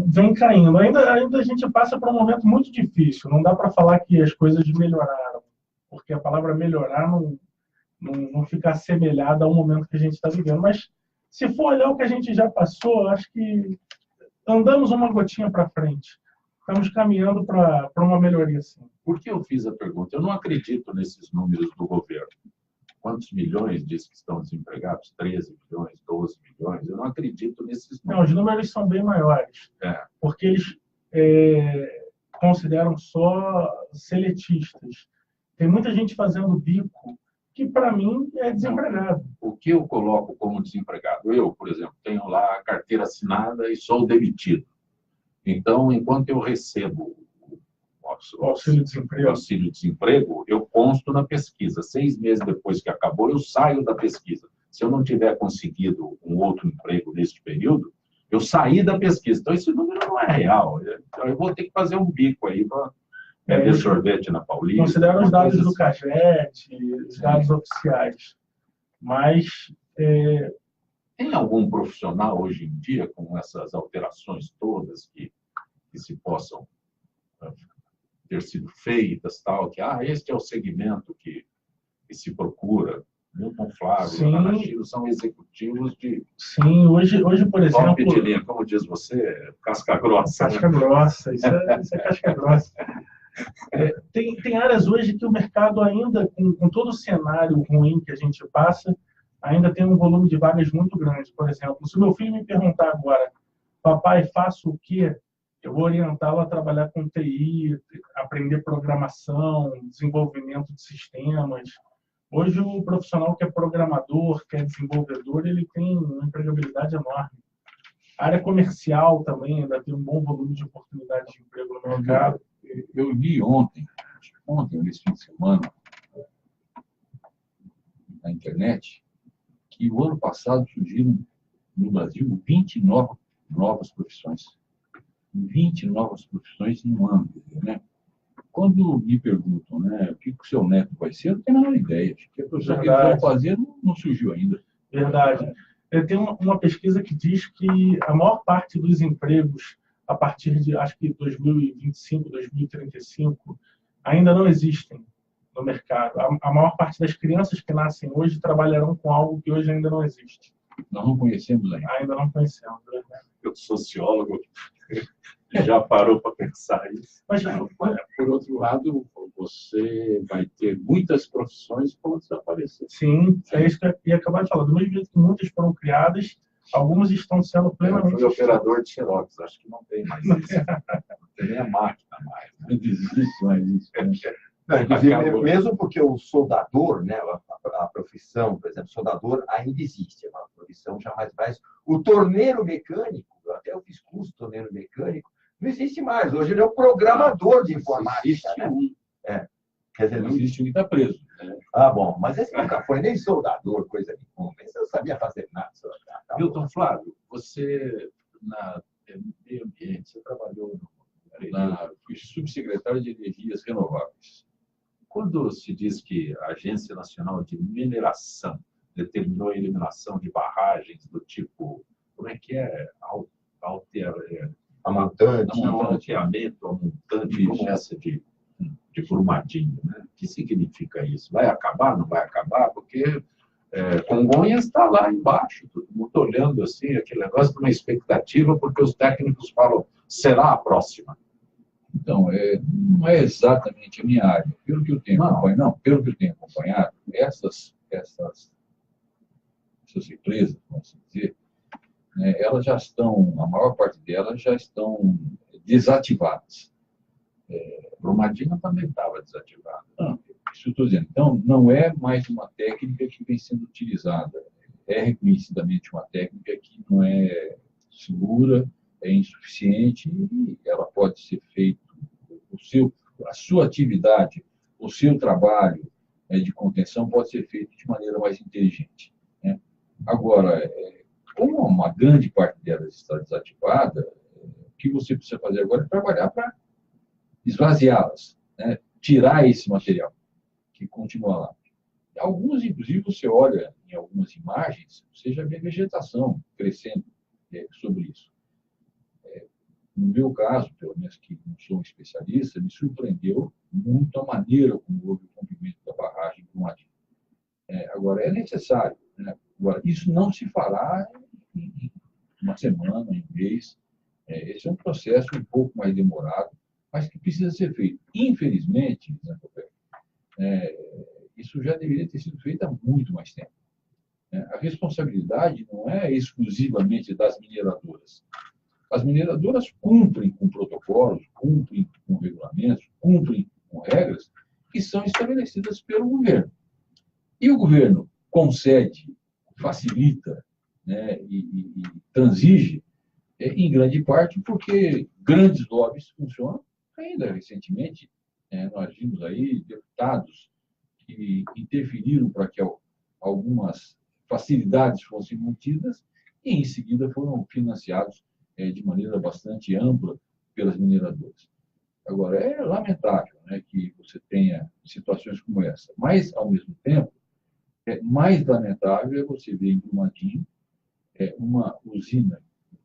Vem caindo. Ainda a gente passa por um momento muito difícil. Não dá para falar que as coisas melhoraram, porque a palavra melhorar não fica assemelhada ao momento que a gente está vivendo. Mas, se for olhar o que a gente já passou, acho que andamos uma gotinha para frente. Estamos caminhando para uma melhoria, sim. Por que eu fiz a pergunta? Eu não acredito nesses números do governo. Quantos milhões diz que estão desempregados? 13 milhões, 12 milhões? Eu não acredito nesses números. Não, os números são bem maiores. Porque eles consideram só seletistas. Tem muita gente fazendo bico que, para mim, é desempregado. O que eu coloco como desempregado? Eu, por exemplo, tenho lá a carteira assinada e sou demitido. Então, enquanto eu recebo o auxílio-desemprego, eu consto na pesquisa. 6 meses depois que acabou, eu saio da pesquisa. Se eu não tiver conseguido um outro emprego neste período, eu saí da pesquisa. Então, esse número não é real. Eu vou ter que fazer um bico aí para vender sorvete na Paulista. Consideram os dados do CAGED, os dados oficiais. Mas Tem algum profissional hoje em dia, com essas alterações todas que se possam ter sido feitas, tal, que este é o segmento que se procura? Milton Flávio, Ana Giro são executivos de Sim, hoje por exemplo... top de linha, como diz você, casca grossa. Casca grossa, isso é casca grossa. Tem áreas hoje que o mercado ainda, com todo o cenário ruim que a gente passa, ainda tem um volume de vagas muito grande. Por exemplo, se o meu filho me perguntar agora, papai, faço o quê? Eu vou orientá-lo a trabalhar com TI, aprender programação, desenvolvimento de sistemas. Hoje, o profissional que é programador, que é desenvolvedor, ele tem uma empregabilidade enorme. A área comercial também ainda tem um bom volume de oportunidades de emprego no mercado. Eu li ontem, nesse fim de semana, na internet, que o ano passado surgiram no Brasil 20 novas profissões. 20 novas profissões em um ano, né? Quando me perguntam, né, o que o seu neto vai ser, eu não tenho a menor ideia. Que a profissão que eles vão fazer não surgiu ainda. Verdade. Tem uma pesquisa que diz que a maior parte dos empregos, a partir de, acho que 2025, 2035, ainda não existem no mercado. A maior parte das crianças que nascem hoje trabalharão com algo que hoje ainda não existe. Nós não conhecemos ainda. Ainda não conhecemos, né? Eu, sociólogo, já parou para pensar isso. Mas, por outro lado, você vai ter muitas profissões que vão desaparecer. Sim, é isso que eu ia acabar de falar. Do mesmo jeito que muitas foram criadas, algumas estão sendo plenamente... Eu fui operador de xerox, acho que não tem mais isso. Não tem nem a máquina mais. Não existe mais isso. Não, inclusive, mesmo porque o soldador, né, a profissão, por exemplo, soldador ainda existe, é uma profissão jamais mais. O torneiro mecânico, até eu fiz curso de torneiro mecânico, não existe mais. Hoje ele é um programador de informática. Né? Quer dizer, Não existe um que está preso. Né? Bom, mas esse nunca foi nem soldador, coisa nenhuma. Esse não sabia fazer nada. Milton Flávio, você, na meio ambiente, você trabalhou fui subsecretário de Energias Renováveis. Quando se diz que a Agência Nacional de Mineração determinou a eliminação de barragens do tipo, como é que é? Amontoamento, montante, como essa de Brumadinho, né? O que significa isso? Vai acabar, não vai acabar? Porque Congonhas está lá embaixo, todo mundo olhando assim, aquele negócio de uma expectativa, porque os técnicos falam, será a próxima. Então, não é exatamente a minha área. Pelo que eu tenho acompanhado, essas empresas, vamos dizer, né, elas já estão, a maior parte delas já estão desativadas. Brumadinho também estava desativada. Isso eu estou dizendo. Então, não é mais uma técnica que vem sendo utilizada. É reconhecidamente uma técnica que não é segura, é insuficiente e ela pode ser feita, a sua atividade, o seu trabalho de contenção pode ser feito de maneira mais inteligente. Né? Agora, como uma grande parte delas está desativada, o que você precisa fazer agora é trabalhar para esvaziá-las, né? Tirar esse material que continua lá. Alguns, inclusive, você olha em algumas imagens, você já vê vegetação crescendo sobre isso. No meu caso, pelo menos que não sou um especialista, me surpreendeu muito a maneira como houve o rompimento da barragem Brumadinho. Agora, é necessário. Né? Agora, isso não se fará em uma semana, em um mês. Esse é um processo um pouco mais demorado, mas que precisa ser feito. Infelizmente, isso já deveria ter sido feito há muito mais tempo. A responsabilidade não é exclusivamente das mineradoras. As mineradoras cumprem com protocolos, cumprem com regulamentos, cumprem com regras que são estabelecidas pelo governo. E o governo concede, facilita, né, e transige, em grande parte, porque grandes lobbies funcionam. Ainda recentemente, nós vimos aí deputados que interferiram para que algumas facilidades fossem mantidas e, em seguida, foram financiados de maneira bastante ampla pelas mineradoras. Agora, é lamentável, né, que você tenha situações como essa, mas, ao mesmo tempo, mais lamentável é você ver em Brumadinho uma usina,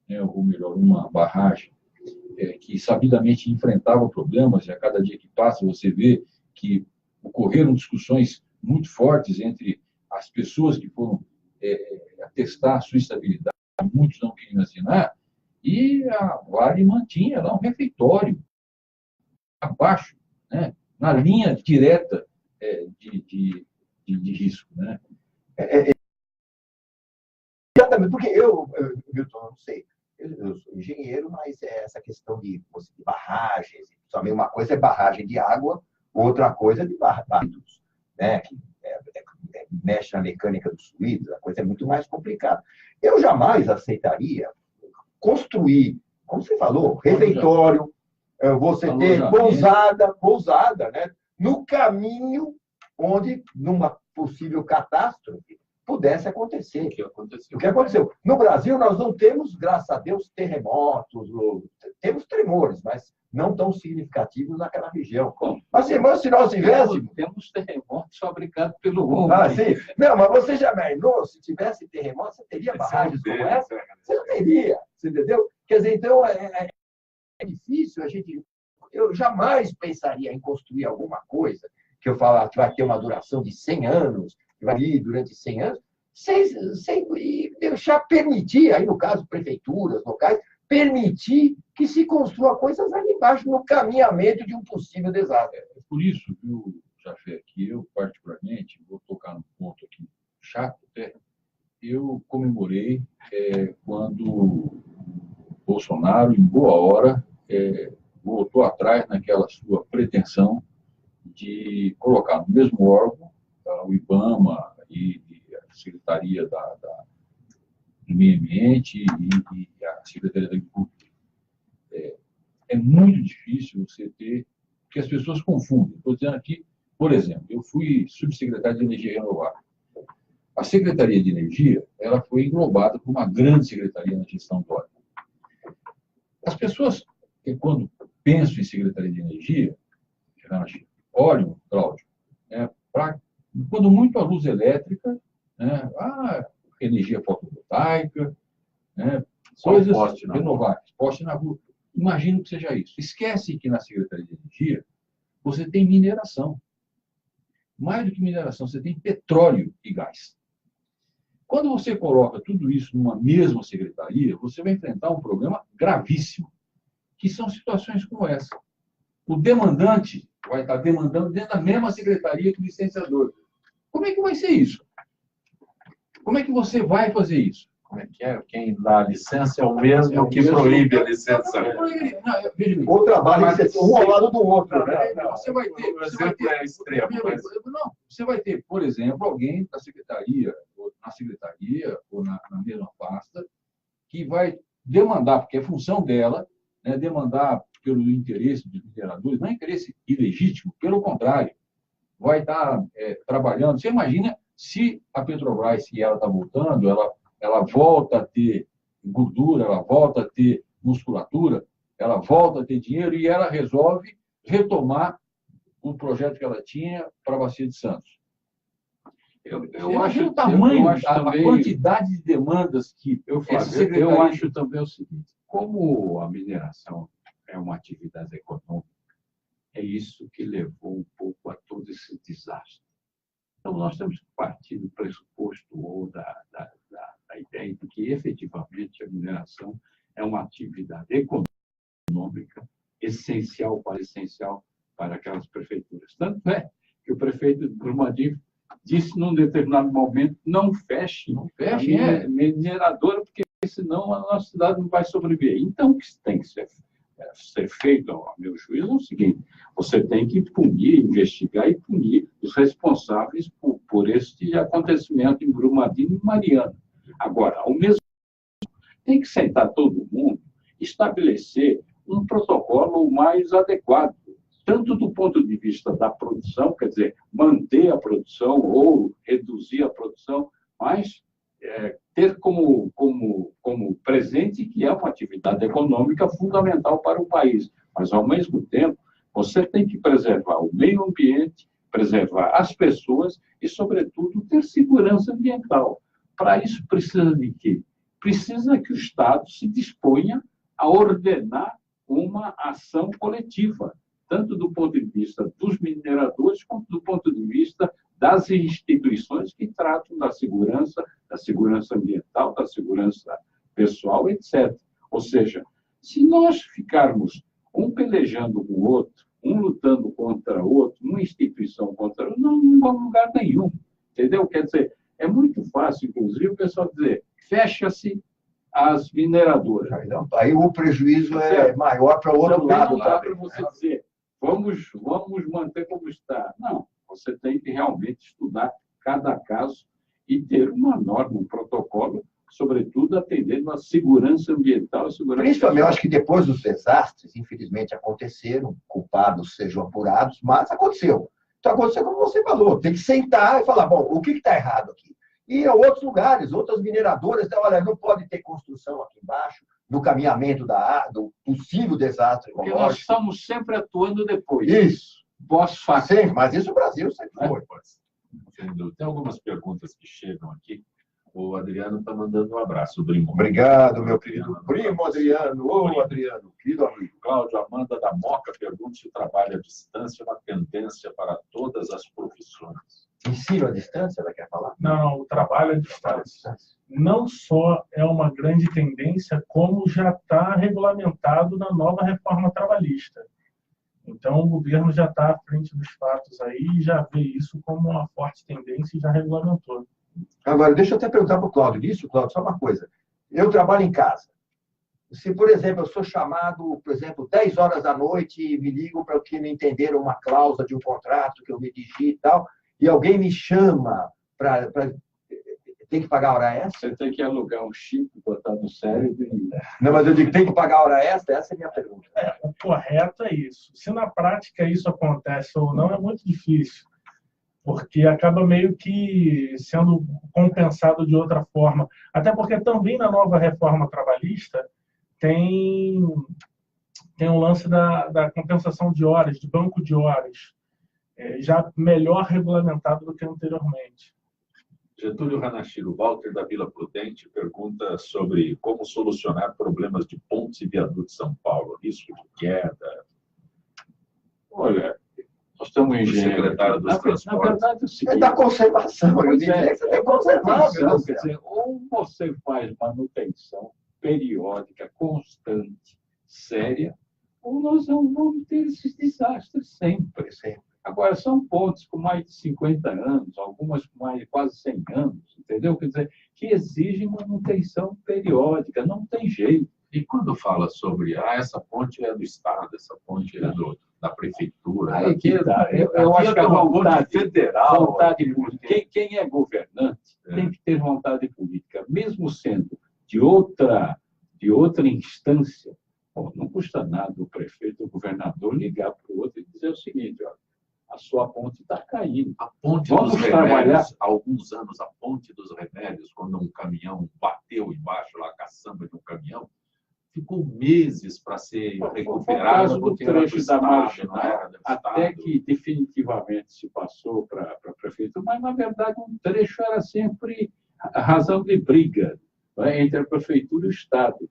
né, ou melhor, uma barragem, que sabidamente enfrentava problemas, e a cada dia que passa você vê que ocorreram discussões muito fortes entre as pessoas que foram atestar a sua estabilidade, muitos não queriam assinar, e a Vale mantinha lá um refeitório abaixo, né, na linha direta de risco. Né? Exatamente, porque Milton, não sei, eu sou engenheiro, mas essa questão de barragens, também uma coisa é barragem de água, outra coisa é de barragens, né, que mexe na mecânica dos fluidos, a coisa é muito mais complicada. Eu jamais aceitaria construir, como você falou, refeitório, você ter pousada, né, no caminho onde, numa possível catástrofe, pudesse acontecer. O que aconteceu? No Brasil, nós não temos, graças a Deus, terremotos, temos tremores, mas não tão significativos naquela região. Mas, se nós tivéssemos... Temos terremotos fabricados pelo homem. Ah, sim. Não, mas você já imaginou, se tivesse terremoto, você teria barragens como essa? Você não teria, você entendeu? Quer dizer, então, é difícil a gente... Eu jamais pensaria em construir alguma coisa que eu falar que vai ter uma duração de 100 anos, que vai ir durante 100 anos, sem deixar permitir, aí no caso, prefeituras locais, permitir que se construa coisas ali embaixo, no caminhamento de um possível desastre. É por isso, viu, Jafé, que eu, particularmente, vou tocar num ponto aqui chato, até, eu comemorei quando o Bolsonaro, em boa hora, voltou atrás naquela sua pretensão de colocar no mesmo órgão o IBAMA e a Secretaria do Meio Ambiente e a Secretaria da Agricultura. É muito difícil você ter... Porque as pessoas confundem. Estou dizendo aqui, por exemplo, eu fui subsecretário de Energia Renovável. A Secretaria de Energia ela foi englobada por uma grande secretaria na gestão Dória. As pessoas, quando pensam em Secretaria de Energia, olham, Cláudio, quando muito a luz elétrica, né, energia fotovoltaica, né, coisas renováveis, poste na rua. Imagino que seja isso. Esquece que na Secretaria de Energia você tem mineração. Mais do que mineração, você tem petróleo e gás. Quando você coloca tudo isso numa mesma secretaria, você vai enfrentar um problema gravíssimo, que são situações como essa. O demandante vai estar demandando dentro da mesma secretaria que o licenciador. Como é que vai ser isso? Como é que você vai fazer isso? Como é que é? Quem dá a licença é o mesmo que proíbe a licença. Ou trabalha um ao lado do outro. Né? Você vai ter... Você vai ter, por exemplo, alguém da secretaria, ou na mesma pasta, que vai demandar, porque é função dela, né, demandar pelo interesse dos mineradores, não é interesse ilegítimo, pelo contrário, vai estar trabalhando. Você imagina se a Petrobras, se ela está voltando, ela volta a ter gordura, ela volta a ter musculatura, ela volta a ter dinheiro e ela resolve retomar o projeto que ela tinha para a Bacia de Santos. Eu acho o tamanho, a quantidade de demandas que eu acho também o seguinte, como a mineração é uma atividade econômica, é isso que levou um pouco a todo esse desastre. Então, nós temos que partir do pressuposto ou da ideia de que, efetivamente, a mineração é uma atividade econômica essencial para aquelas prefeituras. Tanto é que o prefeito de Brumadinho disse, num determinado momento, não feche a mineradora, porque senão a nossa cidade não vai sobreviver. Então, o que tem que ser feito, ao meu juízo, é o seguinte: você tem que punir, investigar e punir os responsáveis por este acontecimento em Brumadinho e Mariana. Agora, ao mesmo tempo, tem que sentar todo mundo, estabelecer um protocolo mais adequado, tanto do ponto de vista da produção, quer dizer, manter a produção ou reduzir a produção, mas ter como presente que é uma atividade econômica fundamental para o país. Mas, ao mesmo tempo, você tem que preservar o meio ambiente, preservar as pessoas e, sobretudo, ter segurança ambiental. Para isso, precisa de quê? precisa que o Estado se disponha a ordenar uma ação coletiva, tanto do ponto de vista dos mineradores, quanto do ponto de vista das instituições que tratam da segurança ambiental, da segurança pessoal, etc. Ou seja, se nós ficarmos um pelejando com o outro, um lutando contra o outro, uma instituição contra o outro, não vamos a lugar nenhum. Entendeu? Quer dizer, é muito fácil, inclusive, o pessoal dizer, fecha-se as mineradoras. Aí o prejuízo é maior para o outro Também lado. não dá para você dizer, vamos manter como está. Não, você tem que realmente estudar cada caso e ter uma norma, um protocolo, sobretudo atendendo à segurança ambiental e segurança Principalmente, eu acho que depois dos desastres, infelizmente aconteceram, culpados sejam apurados, mas aconteceu. Então, aconteceu como você falou, tem que sentar e falar, bom, o que está errado aqui? E a outros lugares, outras mineradoras, olha, não pode ter construção aqui embaixo, no caminhamento do possível desastre Porque ecológico. nós estamos sempre atuando depois. Isso. Pós-facto. Sempre, mas isso o Brasil sempre foi. Tem algumas perguntas que chegam aqui. O Adriano está mandando um abraço, primo. Obrigado, meu querido primo Adriano. Ô, Adriano, querido amigo. Cláudio Amanda da Moca pergunta se o trabalho à distância é uma tendência para todas as profissões. Ensino à distância, ela quer falar? Não, o trabalho à distância não só é uma grande tendência, como já está regulamentado na nova reforma trabalhista. Então, o governo já está à frente dos fatos aí e já vê isso como uma forte tendência e já regulamentou. Agora, deixa eu até perguntar para o Cláudio. Isso, Cláudio, só uma coisa. Eu trabalho em casa. Se, por exemplo, eu sou chamado, por exemplo, 10 horas da noite e me ligam para que não entenderam uma cláusula de um contrato que eu redigi e tal, e alguém me chama para tem que pagar a hora extra? Você tem que alugar um chip, botar no cérebro e... Não, mas eu digo, tem que pagar a hora extra? Essa é a minha pergunta. O correto é isso. Se na prática isso acontece ou não, é muito difícil, porque acaba meio que sendo compensado de outra forma. Até porque também na nova reforma trabalhista tem um lance da compensação de horas, de banco de horas, já melhor regulamentado do que anteriormente. Getúlio Hanashiro, Walter da Vila Prudente, pergunta sobre como solucionar problemas de pontes e viadutos de São Paulo, risco de queda. Olha, nós estamos em engenheiro. Secretário dos Transportes. Na verdade, é o seguinte, É da conservação. Eu diria que você tem que conservar. quer dizer, ou você faz manutenção periódica, constante, séria, ou nós vamos ter esses desastres sempre. Agora, são pontes com mais de 50 anos, algumas com quase 100 anos, entendeu? Quer dizer, que exigem manutenção periódica, não tem jeito. E quando fala sobre, essa ponte é do Estado, essa ponte é da Prefeitura... Aí que dá. Eu acho que a vontade federal... Vontade política. Quem é governante tem que ter vontade política, mesmo sendo de outra instância. Bom, não custa nada o prefeito, o governador ligar para o outro e dizer o seguinte, olha, a sua ponte está caindo. A ponte Vamos dos trabalhar. Remédios, há alguns anos, a ponte dos Remédios, quando um caminhão bateu embaixo, lá, a caçamba de um caminhão, ficou meses para ser recuperado. Por causa do trecho da marginal, até que definitivamente se passou para a prefeitura, mas, na verdade, um trecho era sempre a razão de briga, né, entre a prefeitura e o Estado.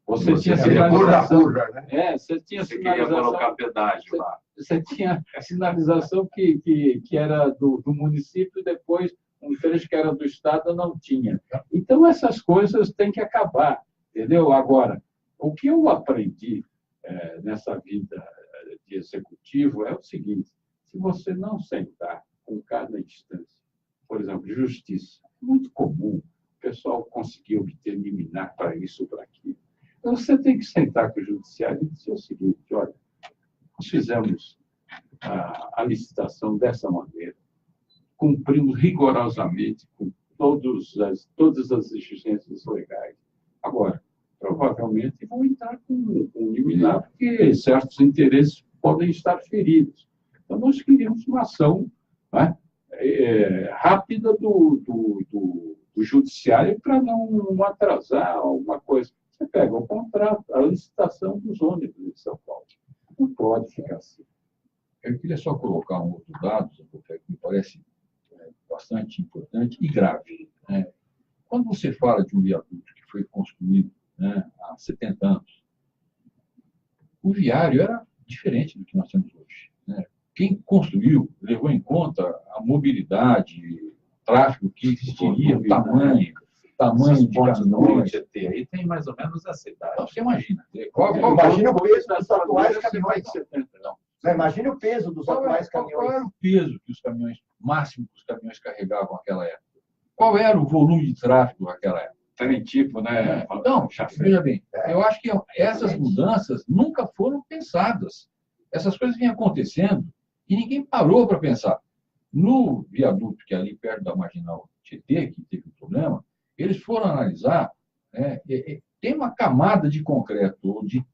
Você tinha sinalização, né? você tinha Você queria sinalização, colocar pedágio lá. você tinha a sinalização que era do município, e depois um trecho que era do Estado não tinha. Então, essas coisas têm que acabar, entendeu? Agora, o que eu aprendi nessa vida de executivo é o seguinte, se você não sentar com cada instância, por exemplo, justiça, é muito comum o pessoal conseguir obter liminar para isso ou para aquilo. Então, você tem que sentar com o judiciário e dizer o seguinte, olha, nós fizemos a licitação dessa maneira, cumprimos rigorosamente com todas as exigências legais. Agora, provavelmente vão entrar com liminar, porque certos interesses podem estar feridos. Então, nós queríamos uma ação, né, rápida do judiciário para não atrasar alguma coisa. Você pega o contrato, a licitação dos ônibus de São Paulo. Não pode ficar assim. Eu queria só colocar um outro dado, que me parece bastante importante e grave. Quando você fala de um viaduto que foi construído, né, há 70 anos, o viário era diferente do que nós temos hoje, né? Quem construiu levou em conta a mobilidade, o tráfego que existiria, o tamanho de caminhões. Aí tem mais ou menos essa idade. Então, você imagina. Imagina o peso dos atuais caminhões. Não. Imagina o peso dos atuais Qual caminhões. era o peso que os caminhões, máximo que os caminhões carregavam naquela época? Qual era o volume de tráfego naquela época? Tem tipo, né? Então, veja bem, eu acho que essas mudanças nunca foram pensadas. Essas coisas vinham acontecendo e ninguém parou para pensar. No viaduto, que é ali perto da Marginal Tietê, que teve um problema, eles foram analisar, né, tem uma camada de concreto ou de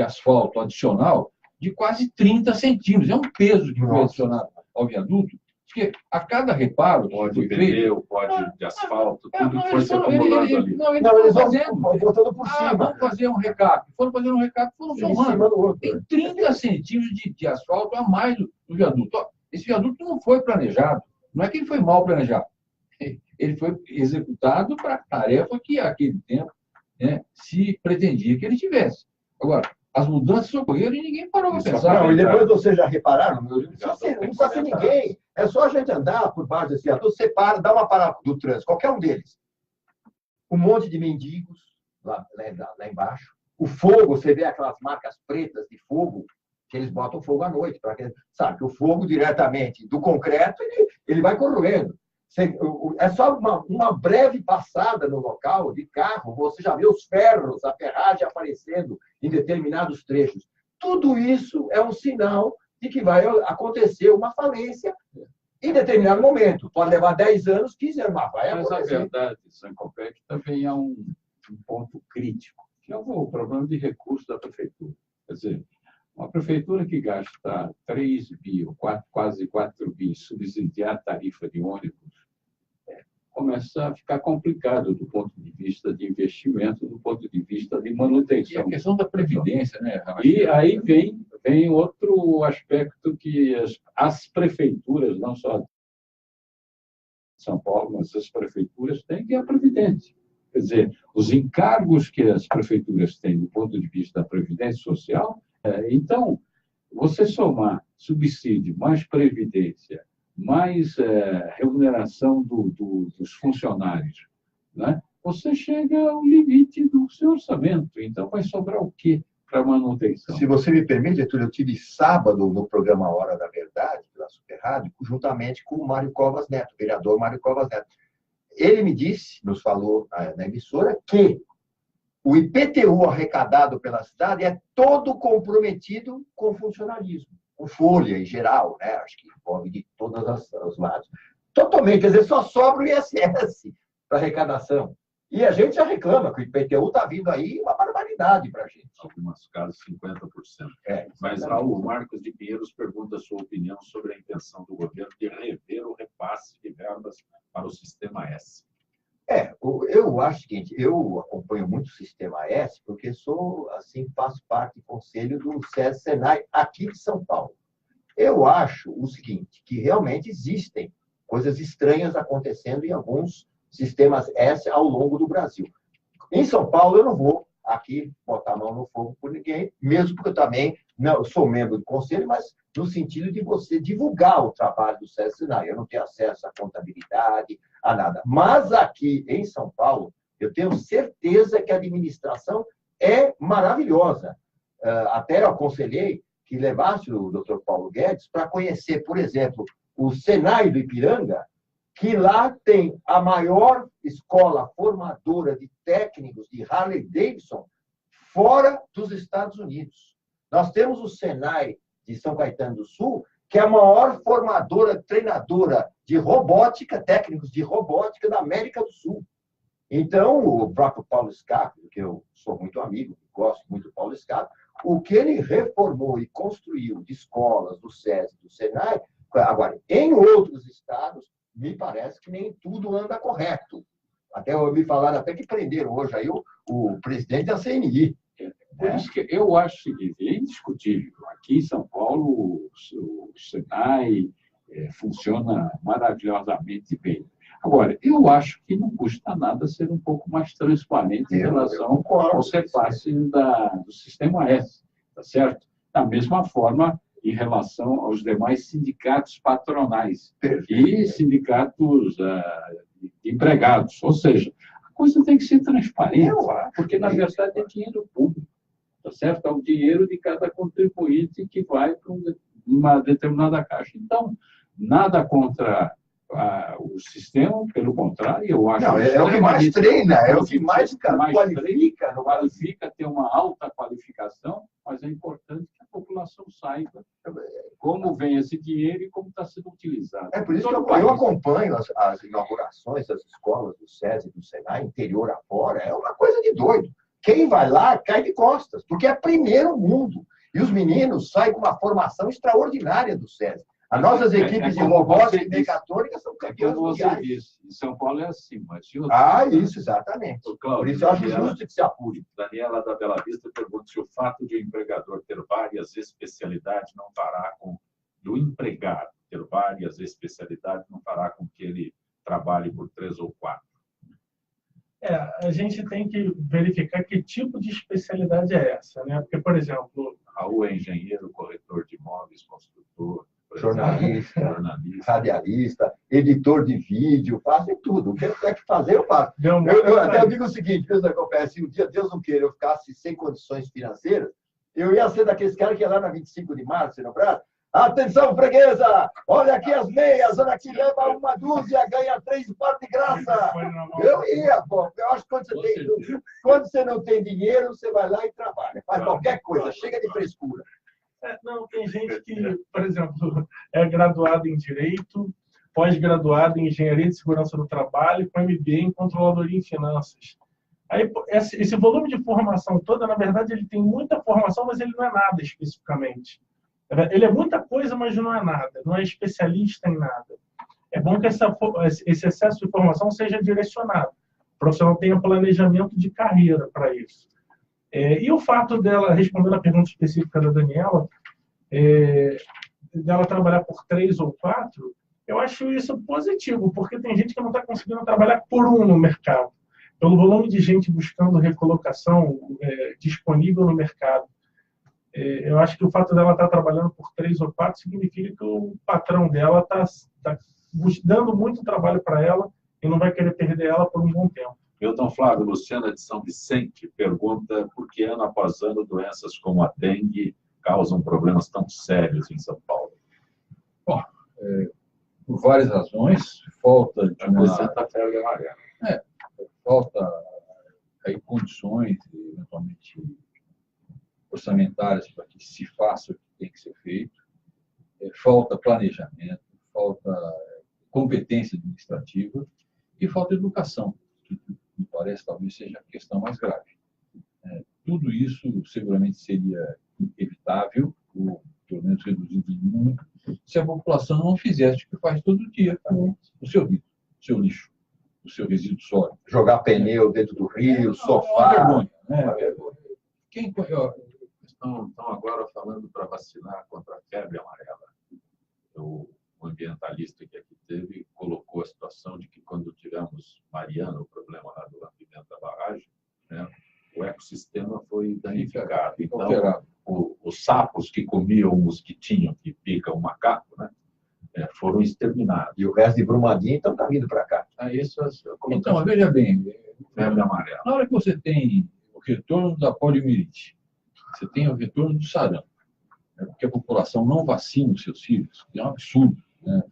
asfalto adicional de quase 30 centímetros. É um peso que foi adicionado ao viaduto, porque a cada reparo que Pode foi de feito... pneu, pode de asfalto, tudo não, foi se acumulando ali. Não, eles Não, foram eles vão fazendo. botando por cima. Vamos fazer um recap. Foram fazendo um recap, foram Em somando. cima do outro. Tem 30 centímetros de asfalto a mais do viaduto. Ó, esse viaduto não foi planejado. Não é que ele foi mal planejado. Ele foi executado para a tarefa que, naquele tempo, né, se pretendia que ele tivesse. Agora, as mudanças ocorreram e ninguém parou para pensar. Não, e depois vocês já repararam, não precisa ser ninguém. É só a gente andar por baixo desse viaduto, você para, dá uma parada do trânsito, qualquer um deles. Um monte de mendigos lá embaixo. O fogo, você vê aquelas marcas pretas de fogo, que eles botam fogo à noite. Sabe que o fogo diretamente do concreto, ele vai corroendo. É só uma breve passada no local de carro, você já vê os ferros, a ferragem aparecendo em determinados trechos. Tudo isso é um sinal de que vai acontecer uma falência em determinado momento. Pode levar 10 anos, 15 anos, mas vai acontecer. Mas a verdade, Sancopé, que também é um ponto crítico, que é o problema de recursos da prefeitura. Quer dizer, uma prefeitura que gasta 3 bi, ou quase 4 bi, subsidiar a tarifa de ônibus, começa a ficar complicado do ponto de vista de investimento, do ponto de vista de E manutenção. a questão da previdência, né? E aí vem outro aspecto que as prefeituras, não só de São Paulo, mas as prefeituras têm, que é a Previdência. Quer dizer, os encargos que as prefeituras têm do ponto de vista da Previdência Social, então, você somar subsídio mais Previdência, mais remuneração dos funcionários, né? Você chega ao limite do seu orçamento. Então, vai sobrar o quê para manutenção? Se você me permite, Getúlio, eu tive sábado no programa Hora da Verdade, pela Super Rádio, juntamente com o Mário Covas Neto, o vereador Mário Covas Neto. Ele me disse, nos falou na emissora, que o IPTU arrecadado pela cidade é todo comprometido com o funcionalismo. Com folha em geral, né? Acho que envolve de todos os lados. Totalmente, quer dizer, só sobra o ISS para arrecadação. E a gente já reclama que o IPTU está vindo aí uma barbaridade para a gente. Em alguns casos, 50%. Mas, Exatamente. Raul, Marcos de Pinheiros pergunta a sua opinião sobre a intenção do governo de rever o repasse de verbas para o Sistema S. Eu acho o seguinte, eu acompanho muito o Sistema S, porque faço parte do conselho do SESI-SENAI aqui de São Paulo. Eu acho o seguinte, que realmente existem coisas estranhas acontecendo em alguns sistemas S ao longo do Brasil. Em São Paulo, eu não vou aqui botar a mão no fogo por ninguém, mesmo porque eu também não sou membro do conselho, mas no sentido de você divulgar o trabalho do SESI-SENAI. Eu não tenho acesso à contabilidade, a nada. Mas aqui em São Paulo, eu tenho certeza que a administração é maravilhosa. Até eu aconselhei que levasse o Dr. Paulo Guedes para conhecer, por exemplo, o Senai do Ipiranga, que lá tem a maior escola formadora de técnicos de Harley Davidson fora dos Estados Unidos. Nós temos o Senai de São Caetano do Sul, que é a maior formadora, treinadora de robótica, técnicos de robótica da América do Sul. Então, o próprio Paulo Scarpa, que eu sou muito amigo, gosto muito do Paulo Scarpa, o que ele reformou e construiu de escolas, do SESI, do Senai, agora, em outros estados, me parece que nem tudo anda correto. Até me falaram até que prenderam hoje aí o presidente da CNI. Por isso que eu acho o seguinte, é indiscutível. Aqui em São Paulo, o Senai funciona maravilhosamente bem. Agora, eu acho que não custa nada ser um pouco mais transparente em relação aos repasses do Sistema S, tá certo? Da mesma forma, em relação aos demais sindicatos patronais e sindicatos de empregados. Ou seja, a coisa tem que ser transparente, porque, na verdade, é dinheiro público, tá certo? É o dinheiro de cada contribuinte que vai para uma determinada caixa. Então, nada contra o sistema, pelo contrário, eu acho... Não, é o que mais treina, é o que mais qualifica. Qualifica, tem uma alta qualificação, mas é importante que a população saiba como vem esse dinheiro e como está sendo utilizado. É por isso que eu acompanho as inaugurações das escolas do SESI e do SENAI, interior afora, é uma coisa de doido. Quem vai lá cai de costas, porque é primeiro mundo. E os meninos saem com uma formação extraordinária do SESI. As nossas equipes de robótica e mecatrônica são campeãs mundiais. Em São Paulo é assim, mas... Isso, exatamente. Por isso eu acho justo que se apure. Daniela da Bela Vista pergunta se o fato de o empregador ter várias especialidades não fará com... Do empregado ter várias especialidades não fará com que ele trabalhe por 3 ou 4. A gente tem que verificar que tipo de especialidade é essa, né? Porque, por exemplo... Raul é engenheiro, corretor de imóveis, construtor... Jornalista, radialista, editor de vídeo, fazem tudo. O que eu tenho que fazer, eu faço. Eu até digo o seguinte, se um dia, Deus não queira, eu ficasse sem condições financeiras, eu ia ser daqueles caras que ia lá na 25 de março, no Brasil. Atenção, freguesa! Olha aqui as meias, olha aqui, leva uma dúzia, ganha 3 pares de graça. Eu ia, pô. Eu acho que quando você não tem dinheiro, você vai lá e trabalha. Faz qualquer coisa, chega de frescura. Não, tem gente que, por exemplo, é graduado em Direito, pós-graduado em Engenharia de Segurança do Trabalho, com MBA em Controladoria em Finanças. Aí, esse volume de formação toda, na verdade, ele tem muita formação, mas ele não é nada especificamente. Ele é muita coisa, mas não é nada. Não é especialista em nada. É bom que esse excesso de formação seja direcionado. O profissional tenha planejamento de carreira para isso. E o fato dela, respondendo a pergunta específica da Daniela, dela trabalhar por 3 ou 4, eu acho isso positivo, porque tem gente que não está conseguindo trabalhar por 1 no mercado. Pelo volume de gente buscando recolocação disponível no mercado. Eu acho que o fato dela estar trabalhando por 3 ou 4 significa que o patrão dela está dando muito trabalho para ela e não vai querer perder ela por um bom tempo. Milton Flávio, Luciana de São Vicente pergunta por que ano após ano doenças como a dengue causam problemas tão sérios em São Paulo. Bom, por várias razões, falta de febre amarela. Falta aí condições, eventualmente orçamentárias para que se faça o que tem que ser feito, falta planejamento, falta competência administrativa e falta educação, que me parece talvez seja a questão mais grave. Tudo isso seguramente seria evitável, ou pelo menos reduzido em muito, se a população não fizesse o que faz todo dia, o seu lixo, o seu resíduo sólido. Jogar pneu dentro do rio, sofá. Uma vergonha. Estão agora falando para vacinar contra a febre amarela. O ambientalista que aqui teve colocou a situação de que quando tivemos Mariana, o problema lá do rompimento da barragem, né, o ecossistema foi danificado. Então, os sapos que comiam o mosquitinho que pica o macaco, né, foram exterminados. E o resto de Brumadinho, então, está vindo para cá. Então, veja bem, febre amarela. Na hora que você tem o retorno da poliomielite, você tem o retorno do sarampo, porque a população não vacina os seus filhos, que é um absurdo. Né?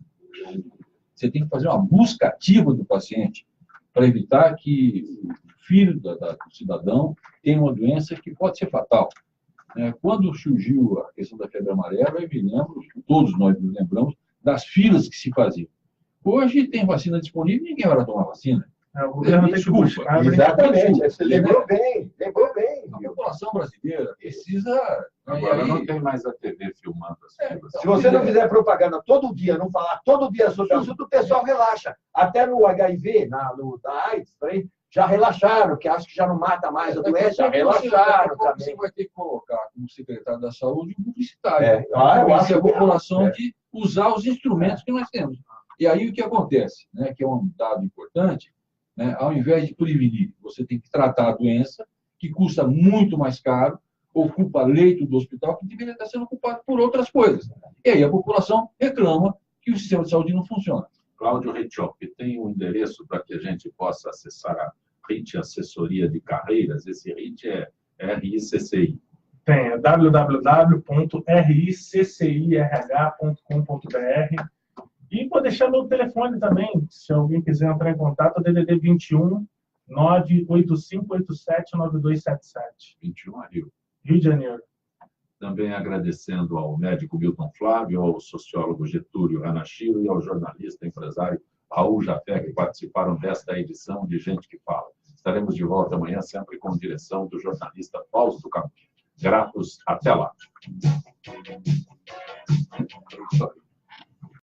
Você tem que fazer uma busca ativa do paciente para evitar que o filho do cidadão tenha uma doença que pode ser fatal. Quando surgiu a questão da febre amarela, eu me lembro, todos nós nos lembramos, das filas que se faziam. Hoje tem vacina disponível e ninguém vai tomar vacina. O governo tem que buscar. Exatamente, você lembrou bem. A população brasileira precisa... Agora não tem mais a TV filmando as filas. Se você não fizer propaganda todo dia, não falar todo dia sobre o assunto, o pessoal relaxa. Até no HIV, da AIDS, já relaxaram, que acho que já não mata mais a doença, já relaxaram também. Você vai ter que colocar como secretário da Saúde um publicitário. Eu acho a população de usar os instrumentos que nós temos. E aí o que acontece, né, que é um dado importante, né, ao invés de prevenir, você tem que tratar a doença, que custa muito mais caro, ocupa leito do hospital, que deveria estar sendo ocupado por outras coisas. E aí a população reclama que o sistema de saúde não funciona. Cláudio Retiop, tem um endereço para que a gente possa acessar a RIT, Assessoria de Carreiras? Esse RIT é RICCI. Tem, é www.riccirh.com.br. E vou deixar meu telefone também, se alguém quiser entrar em contato, é DDD 21 98587 9277. 21 Rio. Rio de Janeiro. Também agradecendo ao médico Milton Flávio, ao sociólogo Getúlio Hanashiro e ao jornalista empresário Raul Jafé, que participaram desta edição de Gente que Fala. Estaremos de volta amanhã, sempre com direção do jornalista Fausto Campos. Gratos, até lá.